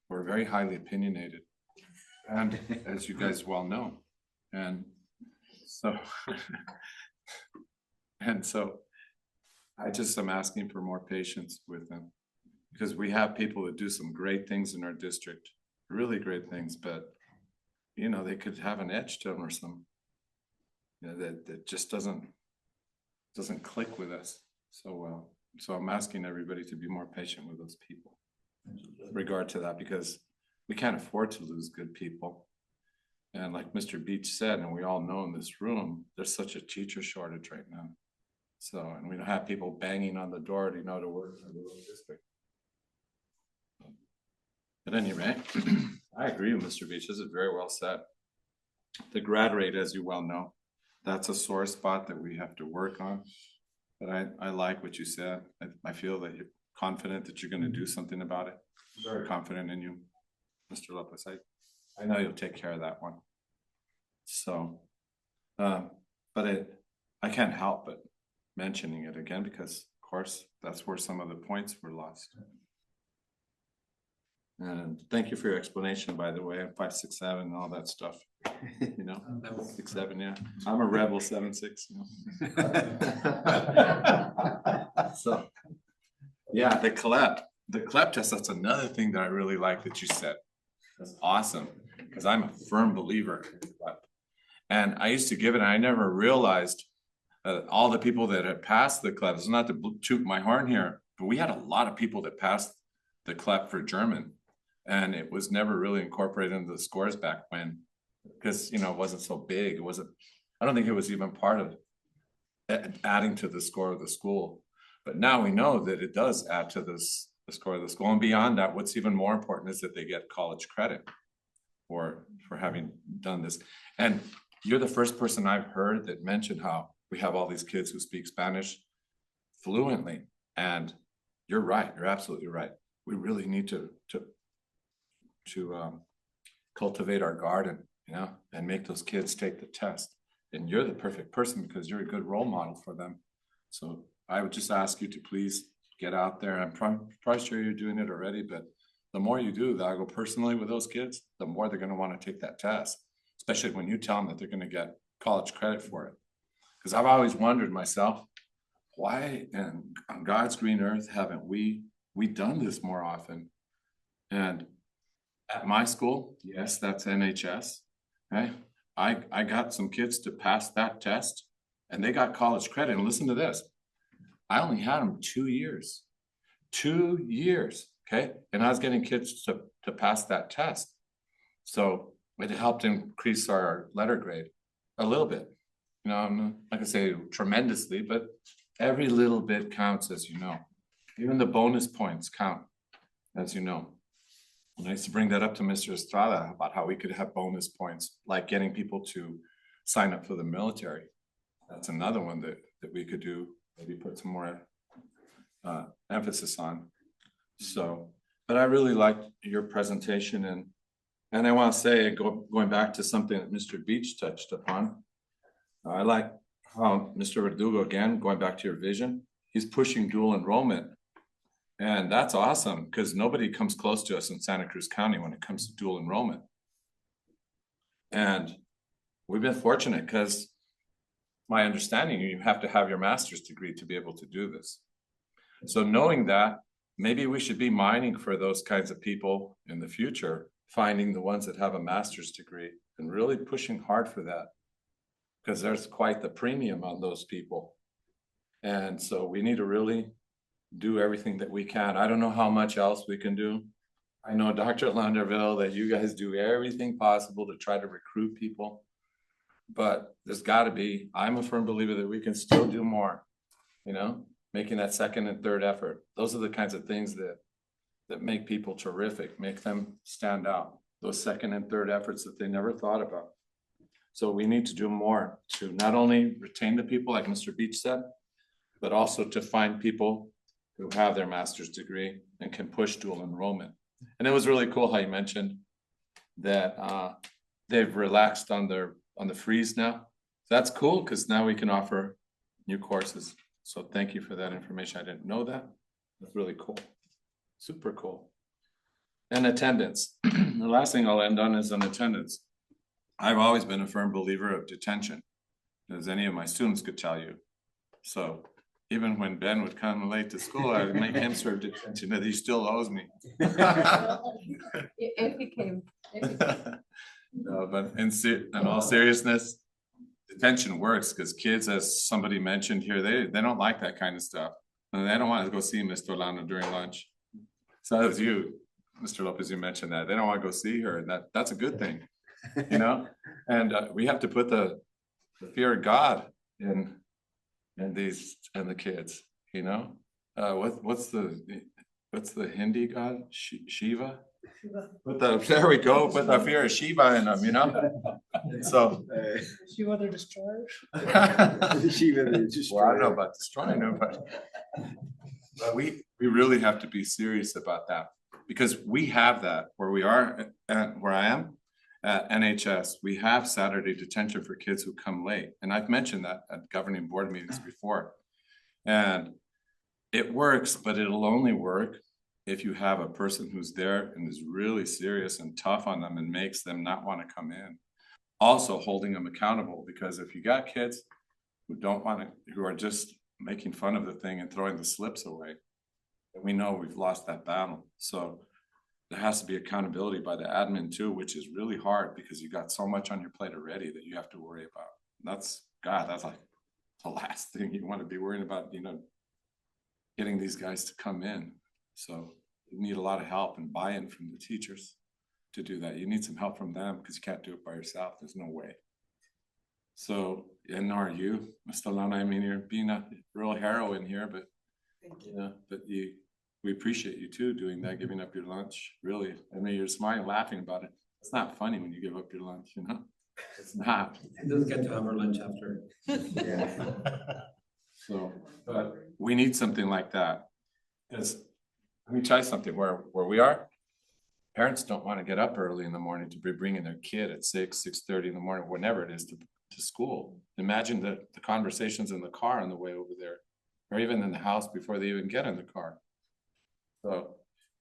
who are very highly opinionated, and as you guys well know, and so I just am asking for more patience with them, because we have people that do some great things in our district, really great things, but you know, they could have an edge to them or some, you know, that just doesn't click with us so well. So I'm asking everybody to be more patient with those people in regard to that, because we can't afford to lose good people. And like Mr. Beach said, and we all know in this room, there's such a teacher shortage right now. So, and we don't have people banging on the door, you know, to work in the rural district. At any rate, I agree with Mr. Beach. This is very well said. The grad rate, as you well know, that's a sore spot that we have to work on. But I like what you said. I feel that you're confident that you're going to do something about it. I'm very confident in you, Mr. Lopez. I know you'll take care of that one. So, but I can't help but mentioning it again, because of course that's where some of the points were lost. And thank you for your explanation, by the way, 5, 6, 7, and all that stuff. You know, 6, 7, yeah. I'm a rebel 7, 6. You know? So, yeah, the CLEP test. That's another thing that I really like that you said. That's awesome, because I'm a firm believer in CLEP. And I used to give it, and I never realized all the people that had passed the CLEP. It's not to toot my horn here, but we had a lot of people that passed the CLEP for German. And it was never really incorporated into the scores back when, because, you know, it wasn't so big. It wasn't, I don't think it was even part of adding to the score of the school. But now we know that it does add to the score of the school. And beyond that, what's even more important is that they get college credit for having done this. And you're the first person I've heard that mentioned how we have all these kids who speak Spanish fluently. And you're right. You're absolutely right. We really need to cultivate our garden, you know, and make those kids take the test. And you're the perfect person, because you're a good role model for them. So I would just ask you to please get out there. I'm probably sure you're doing it already, but the more you do, that I go personally with those kids, the more they're going to want to take that test, especially when you tell them that they're going to get college credit for it. Because I've always wondered myself, why on God's green earth haven't we done this more often? And at my school, yes, that's NHS. Okay, I got some kids to pass that test, and they got college credit. And listen to this, I only had them 2 years, 2 years. Okay, and I was getting kids to pass that test, so it helped increase our letter grade a little bit. You know, I'm not gonna say tremendously, but every little bit counts, as you know. Even the bonus points count, as you know. And I used to bring that up to Mr. Estrada about how we could have bonus points, like getting people to sign up for the military. That's another one that we could do maybe put some more emphasis on. So, but I really liked your presentation, and I want to say, going back to something that Mr. Beach touched upon, I like how Mr. Verdugo, again, going back to your vision, he's pushing dual enrollment. And that's awesome, because nobody comes close to us in Santa Cruz County when it comes to dual enrollment. And we've been fortunate because my understanding, you have to have your master's degree to be able to do this. So knowing that, maybe we should be mining for those kinds of people in the future, finding the ones that have a master's degree and really pushing hard for that, because there's quite the premium on those people. And so we need to really do everything that we can. I don't know how much else we can do. I know, Dr. Landerville, that you guys do everything possible to try to recruit people. But there's got to be, I'm a firm believer that we can still do more, you know, making that second and third effort. Those are the kinds of things that make people terrific, make them stand out. Those second and third efforts that they never thought about. So we need to do more to not only retain the people, like Mr. Beach said, but also to find people who have their master's degree and can push dual enrollment. And it was really cool how you mentioned that they've relaxed on the freeze now. That's cool, because now we can offer new courses. So thank you for that information. I didn't know that. That's really cool. Super cool. And attendance. The last thing I'll end on is on attendance. I've always been a firm believer of detention, as any of my students could tell you. So even when Ben would come late to school, I would make him serve detention that he still owes me. If he came. No, but in all seriousness, detention works, because kids, as somebody mentioned here, they don't like that kind of stuff. And they don't want to go see Ms. Tolano during lunch. So that was you, Mr. Lopez, you mentioned that. They don't want to go see her, and that's a good thing, you know? And we have to put the fear of God in the kids, you know? What's the Hindi god? Shiva? There we go, put the fear of Shiva in them, you know? So. Shiva the Destroyer? Shiva the Destroyer. Well, I don't know about destroying them, but we really have to be serious about that, because we have that where we are, where I am at NHS. We have Saturday detention for kids who come late. And I've mentioned that at governing board meetings before. And it works, but it'll only work if you have a person who's there and is really serious and tough on them and makes them not want to come in. Also holding them accountable, because if you got kids who who are just making fun of the thing and throwing the slips away, then we know we've lost that battle. So there has to be accountability by the admin too, which is really hard, because you got so much on your plate already that you have to worry about. That's like the last thing you want to be worrying about, you know, getting these guys to come in. So you need a lot of help and buy-in from the teachers to do that. You need some help from them, because you can't do it by yourself. There's no way. So, and nor are you, Mr. Lana. I mean, you're being a real heroine here, but you know, we appreciate you too doing that, giving up your lunch. Really, I mean, you're smiling, laughing about it. It's not funny when you give up your lunch, you know. It's not. It does get to have our lunch after. Yeah. So, but we need something like that. Because let me try something where we are. Parents don't want to get up early in the morning to be bringing their kid at 6:30 in the morning, whenever it is, to school. Imagine the conversations in the car on the way over there, or even in the house before they even get in the car. So,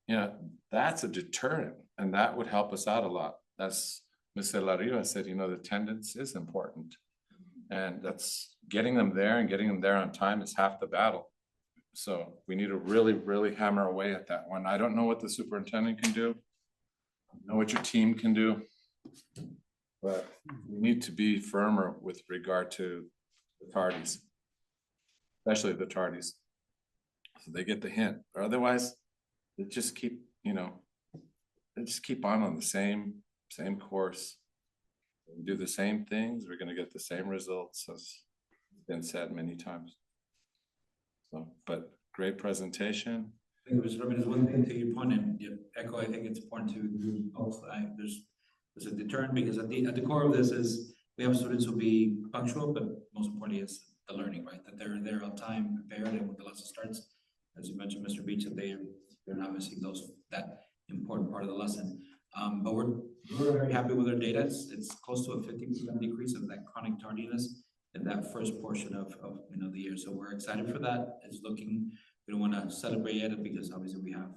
you know, that's a deterrent, and that would help us out a lot. That's Mr. Lariva said, you know, the attendance is important, and that's getting them there, and getting them there on time is half the battle. So we need to really, really hammer away at that one. I don't know what the superintendent can do. I know what your team can do, but we need to be firmer with regard to the tardies, especially the tardies. So they get the hint, or otherwise they just keep, you know, they just keep on the same course. We do the same things, we're gonna get the same results, as been said many times. So, but great presentation. I think there's one thing to your point, and echo, I think it's important to do both. There's a deterrent, because at the core of this is we have students who be punctual, but most importantly is the learning, right? That they're there on time, prepared, and when the lesson starts, as you mentioned, Mr. Beach, that they're not missing that important part of the lesson. But we're very happy with our data. It's close to a 50% decrease of that chronic tardiness in that first portion of the year. So we're excited for that. It's looking, we don't want to celebrate yet because obviously we have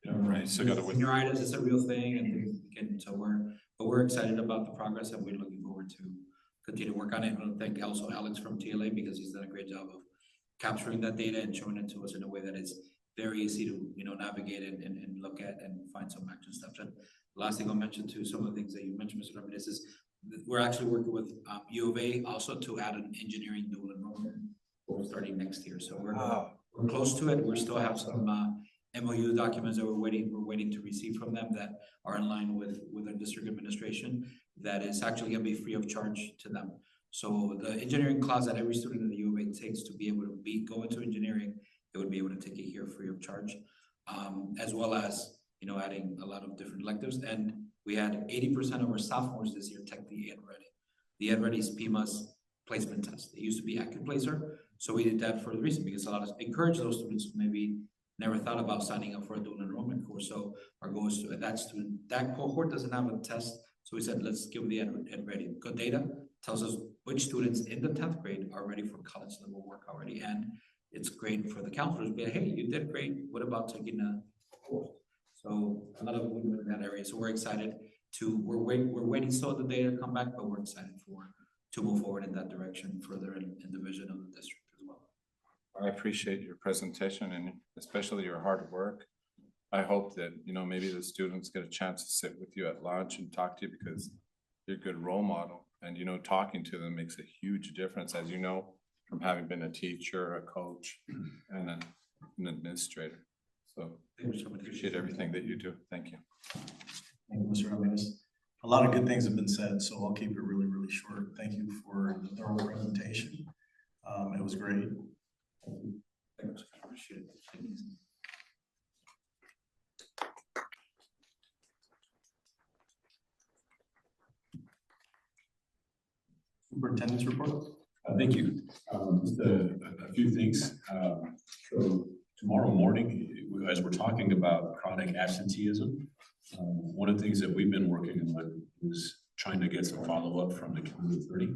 Right, so gotta wait. senioritis is a real thing, and so we're excited about the progress, and we're looking forward to continue to work on it. I want to thank also Alex from TLA because he's done a great job of capturing that data and showing it to us in a way that is very easy to navigate and look at and find some action steps. And last thing I'll mention too, some of the things that you mentioned, Mr. Ramirez, is we're actually working with U of A also to add an engineering dual enrollment starting next year. So we're close to it. We still have some MOU documents that we're waiting to receive from them that are in line with our district administration that is actually gonna be free of charge to them. So the engineering class that every student in the U of A takes to be able to go into engineering, they would be able to take it here free of charge, as well as adding a lot of different electives. And we had 80% of our sophomores this year take the Ed Ready. The Ed Ready is PIMA's placement test. It used to be AccuPlacer, so we did that for the reason because a lot of encourage those students who maybe never thought about signing up for a dual enrollment course. So our goal is to that cohort doesn't have a test. So we said, let's give the Ed Ready. Good data tells us which students in the 10th grade are ready for college level work already. And it's great for the counselors to be like, hey, you did great. What about taking a course? So a lot of women in that area. So we're excited we're waiting still the data to come back, but we're excited to move forward in that direction further in the vision of the district as well. I appreciate your presentation and especially your hard work. I hope that, maybe the students get a chance to sit with you at lunch and talk to you because you're a good role model. And, talking to them makes a huge difference, as you know, from having been a teacher, a coach, and an administrator. So I appreciate everything that you do. Thank you. Thank you, Mr. Ramirez. A lot of good things have been said, so I'll keep it really, really short. Thank you for the thorough presentation. It was great. Thanks. I appreciate it. Thank you. Superintendent's report. Thank you. Just a few things. So tomorrow morning, as we're talking about chronic absenteeism, one of the things that we've been working on is trying to get some follow-up from the County Attorney.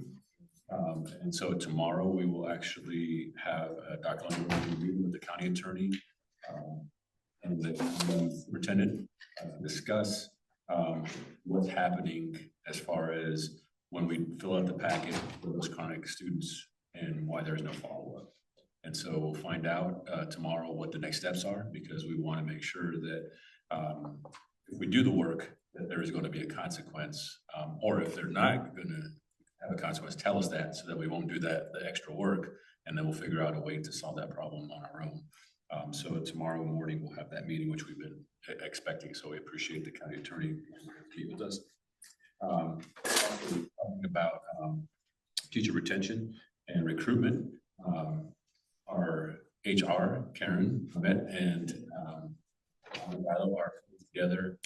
And so tomorrow we will actually have Dr. Underwood meeting with the County Attorney and the Superintendent discuss what's happening as far as when we fill out the packet for those chronic students and why there's no follow-up. And so we'll find out tomorrow what the next steps are because we want to make sure that if we do the work, that there is going to be a consequence, or if they're not going to have a consequence, tell us that so that we won't do the extra work, and then we'll figure out a way to solve that problem on our own. So tomorrow morning we'll have that meeting, which we've been expecting. So we appreciate the County Attorney being with us. Talking about teacher retention and recruitment. Our HR, Karen Met, and Milo are putting together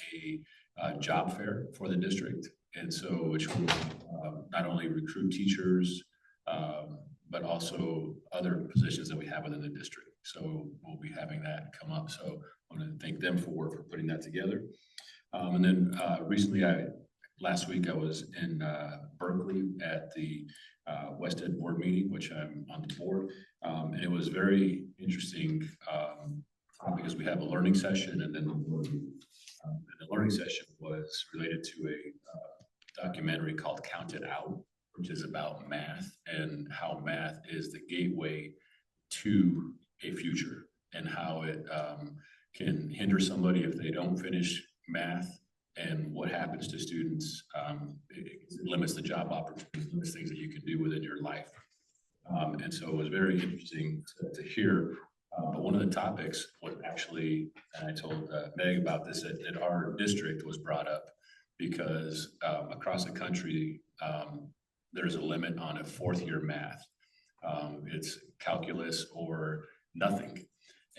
a job fair for the district. And so which will not only recruit teachers, but also other positions that we have within the district. So we'll be having that come up. So I want to thank them for putting that together. And then recently, last week I was in Berkeley at the West Ed board meeting, which I'm on the board. And it was very interesting because we have a learning session and then the board meeting. And the learning session was related to a documentary called Count It Out, which is about math and how math is the gateway to a future and how it can hinder somebody if they don't finish math and what happens to students. It limits the job opportunities, limits things that you can do within your life. And so it was very interesting to hear. But one of the topics was actually, and I told Meg about this, that our district was brought up because across the country, there's a limit on a fourth year math. It's calculus or nothing.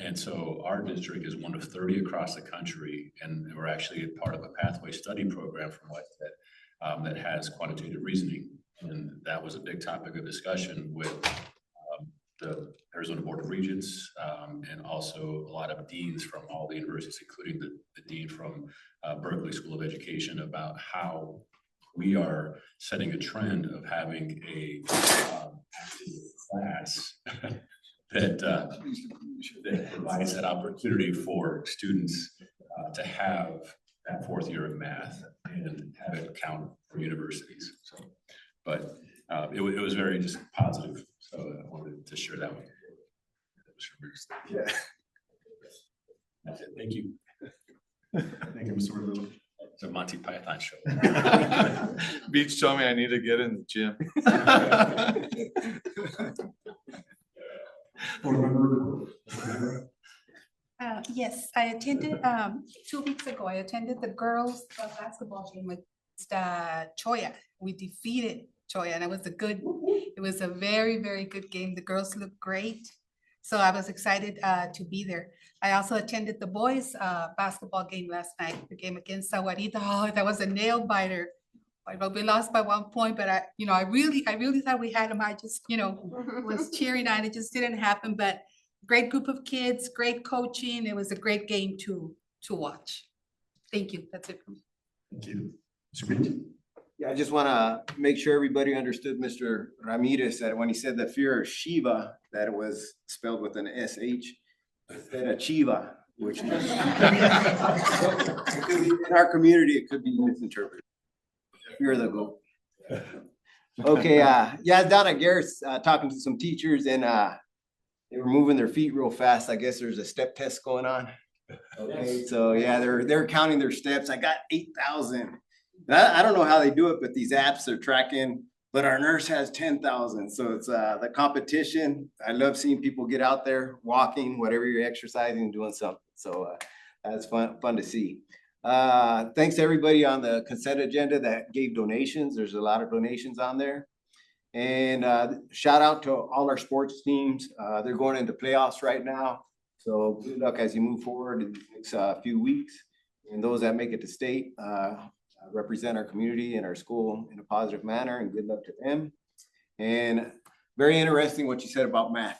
And so our district is one of 30 across the country, and we're actually a part of a pathway study program from West Ed that has quantitative reasoning. And that was a big topic of discussion with Arizona Board of Regents, and also a lot of deans from all the universities, including the dean from Berkeley School of Education, about how we are setting a trend of having a active class that provides that opportunity for students to have that fourth year of math and have it count for universities. So, but it was very just positive. So I wanted to share that with you. Yeah. That's it. Thank you. Thank you, Mr. Verdugo. It's a Monty Python show. Beach told me I need to get in the gym. Yes, I attended, 2 weeks ago, I attended the girls' basketball game with Choya. We defeated Choya, and it was a very, very good game. The girls looked great. So I was excited to be there. I also attended the boys' basketball game last night, the game against Sahuarita. Oh, that was a nail biter. But we lost by 1 point, but I really thought we had them. I just, was cheering on. It just didn't happen, but great group of kids, great coaching. It was a great game to watch. Thank you. That's it for me. Thank you. Mr. Beach? Yeah, I just want to make sure everybody understood Mr. Ramirez, that when he said the fear of Shiva, that it was spelled with an SH instead of Chiva, which is in our community, it could be misinterpreted. Fear of the goat. Okay, yeah, down at Garrett's, talking to some teachers, and they were moving their feet real fast. I guess there's a step test going on. Okay, so yeah, they're counting their steps. I got 8,000. I don't know how they do it, but these apps are tracking, but our nurse has 10,000. So it's the competition. I love seeing people get out there walking, whatever you're exercising, doing something. So that's fun to see. Thanks to everybody on the consent agenda that gave donations. There's a lot of donations on there. And shout out to all our sports teams. They're going into playoffs right now. So good luck as you move forward in the next few weeks. And those that make it to state, represent our community and our school in a positive manner, and good luck to them. And very interesting what you said about math.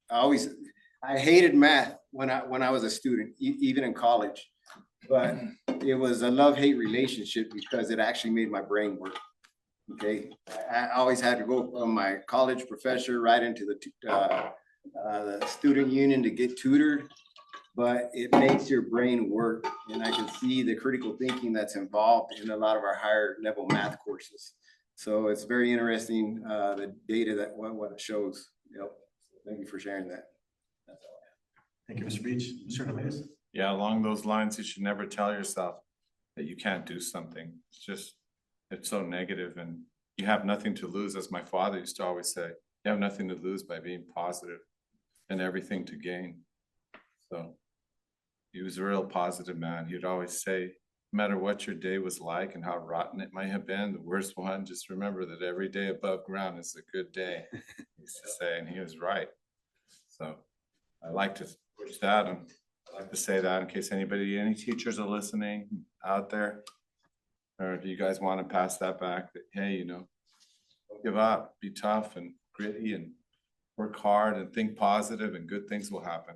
I hated math when I was a student, even in college, but it was a love-hate relationship because it actually made my brain work. Okay, I always had to go from my college professor right into the student union to get tutored. But it makes your brain work, and I can see the critical thinking that's involved in a lot of our higher level math courses. So it's very interesting, the data that what it shows. Yep. Thank you for sharing that. That's all I have. Thank you, Mr. Beach. Mr. Ramirez? Yeah, along those lines, you should never tell yourself that you can't do something. It's so negative, and you have nothing to lose, as my father used to always say. You have nothing to lose by being positive, and everything to gain. So he was a real positive man. He'd always say, no matter what your day was like and how rotten it might have been, the worst one, just remember that every day above ground is a good day, he used to say, and he was right. So I like to push that, and I like to say that in case any teachers are listening out there, or if you guys want to pass that back, that, hey, don't give up, be tough and gritty and work hard and think positive, and good things will happen.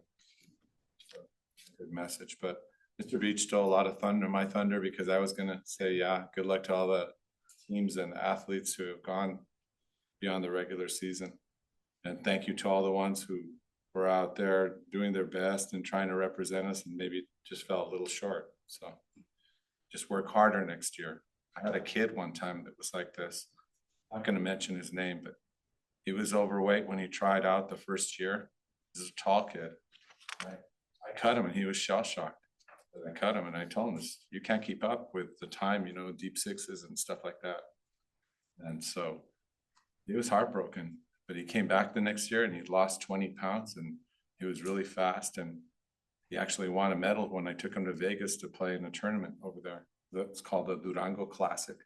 Good message. But Mr. Beach stole a lot of my thunder, because I was gonna say, yeah, good luck to all the teams and athletes who have gone beyond the regular season. And thank you to all the ones who were out there doing their best and trying to represent us and maybe just fell a little short. So just work harder next year. I had a kid one time that was like this. I'm not gonna mention his name, but he was overweight when he tried out the first year. He was a tall kid. I cut him and he was shell shocked. I cut him and I told him, this, you can't keep up with the time, deep sixes and stuff like that. And so he was heartbroken, but he came back the next year and he'd lost 20 pounds and he was really fast. And he actually won a medal when I took him to Vegas to play in a tournament over there. It's called the Durango Classic.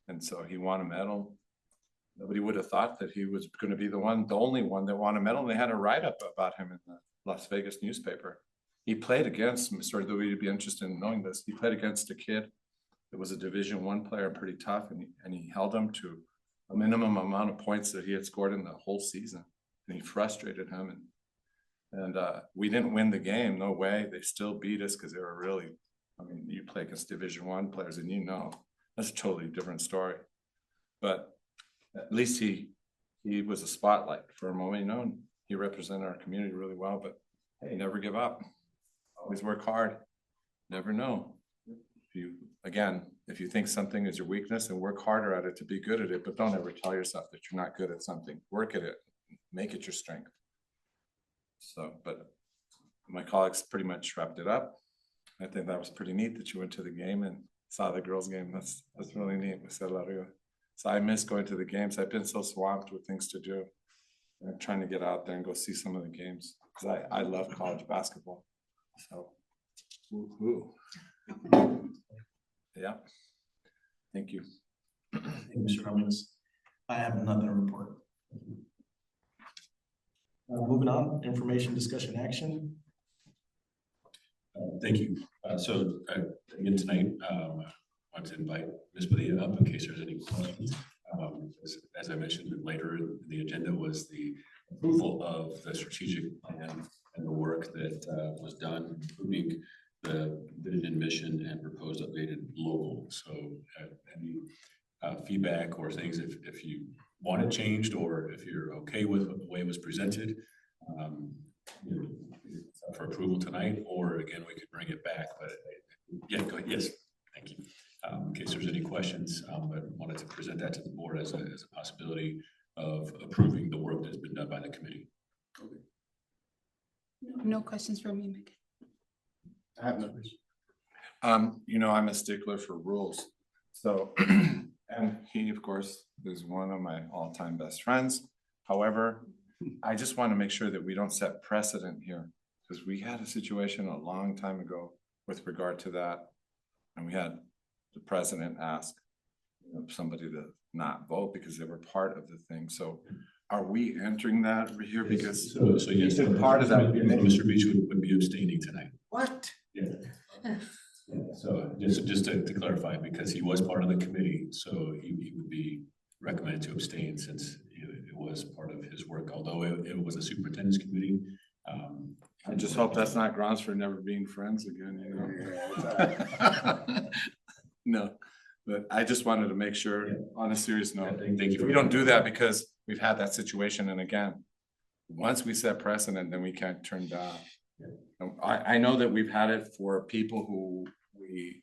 And so he won a medal. Nobody would have thought that he was going to be the only one that won a medal. And they had a write-up about him in the Las Vegas newspaper. He played against, Mr. Louis, you'd be interested in knowing this. He played against a kid that was a Division I player, pretty tough, and he held him to a minimum amount of points that he had scored in the whole season. And he frustrated him, and And we didn't win the game, no way. They still beat us because they were really, I mean, you play against Division I players and you know, that's a totally different story. But at least he was a spotlight for a moment, you know, and he represented our community really well, but hey, never give up. Always work hard. Never know. If you think something is your weakness, then work harder at it to be good at it, but don't ever tell yourself that you're not good at something. Work at it, make it your strength. So, but my colleagues pretty much wrapped it up. I think that was pretty neat that you went to the game and saw the girls' game. That's really neat. So I miss going to the games. I've been so swamped with things to do. I'm trying to get out there and go see some of the games because I love college basketball. So, woo-hoo. Yeah. Thank you. Thank you, Mr. Ramirez. I have nothing to report. Moving on, information, discussion, action. Thank you. So again, tonight, I want to invite Ms. Padilla up in case there's any questions. As I mentioned later, the agenda was the approval of the strategic plan and the work that was done, including the vision, mission, and proposed updated logo. So any feedback or things, if you want it changed or if you're okay with the way it was presented, you know, it's up for approval tonight, or again, we could bring it back, but yeah, go ahead. Yes, thank you. In case there's any questions, but wanted to present that to the board as a possibility of approving the work that's been done by the committee. Okay. No questions from me, Megan. I have no question. You know, I'm a stickler for rules. So, and he, of course, is one of my all-time best friends. However, I just want to make sure that we don't set precedent here, because we had a situation a long time ago with regard to that. And we had the president ask somebody to not vote because they were part of the thing. So are we entering that over here? Because so yes, part of that, Mr. Beach would be abstaining tonight. What? Yeah. So just to clarify, because he was part of the committee, so he would be recommended to abstain since it was part of his work, although it was a superintendent's committee. I just hope that's not grounds for never being friends again, you know? No, but I just wanted to make sure, on a serious note, Thank you. we don't do that because we've had that situation, and again, once we set precedent, then we can't turn down. I know that we've had it for people who we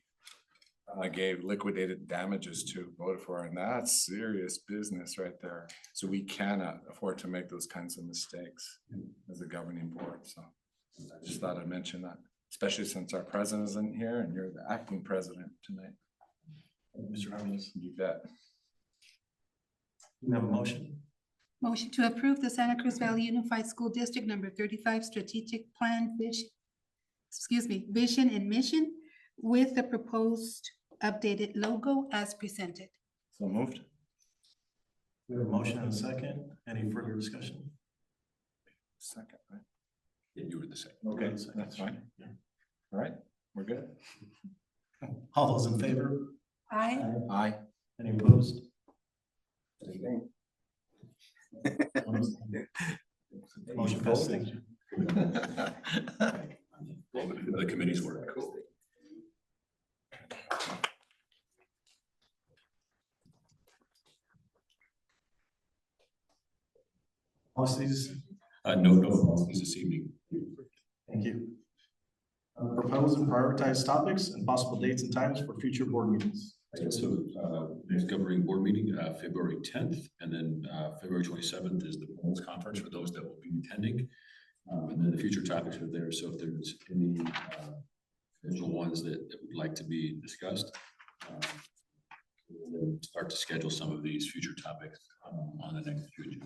gave liquidated damages to, voted for, and that's serious business right there. So we cannot afford to make those kinds of mistakes as a governing board. So I just thought I'd mention that, especially since our president isn't here and you're the acting president tonight. Mr. Ramirez, you bet. We have a motion. Motion to approve the Santa Cruz Valley Unified School District number 35 strategic plan vision and mission with the proposed updated logo as presented. So moved. We have a motion and a second. Any further discussion? Second, right? Yeah, you were the second. Okay, that's fine. All right, we're good. All those in favor? Aye. Aye. Any opposed? Motion passes. Thank you. The committee's work. Policies. No policies this evening. Thank you. Propose and prioritize topics and possible dates and times for future board meetings. So next governing board meeting, February 10th, and then February 27th is the polls conference for those that will be attending. And then the future topics are there. So if there's any individual ones that would like to be discussed, we'll start to schedule some of these future topics on the next future.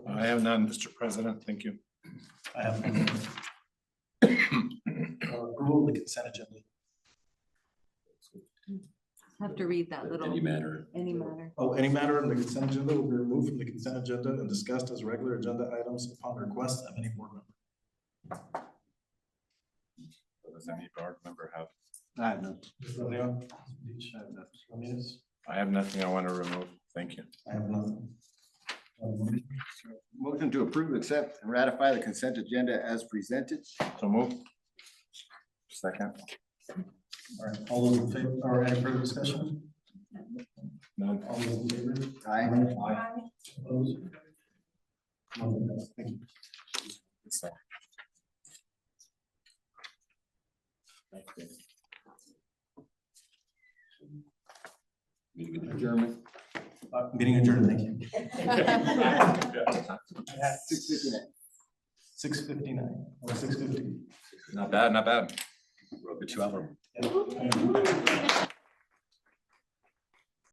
I have none, Mr. President. Thank you. I have none. Approval of the consent agenda. Have to read that little. Any matter. Any matter. Oh, any matter on the consent agenda will be removed from the consent agenda and discussed as regular agenda items upon request of any board member. Does any board member have? I have none. I have nothing I want to remove. Thank you. I have nothing. Motion to approve, accept, and ratify the consent agenda as presented. So move. Second. All right, all those in favor, or any further discussion? None. All those in favor? Aye. Opposed? Motion passes. Thank you. Adjournment. Meeting adjourned, thank you. 6:59. 6:59 or 6:50. Not bad, not bad. Wrote the 2 hour.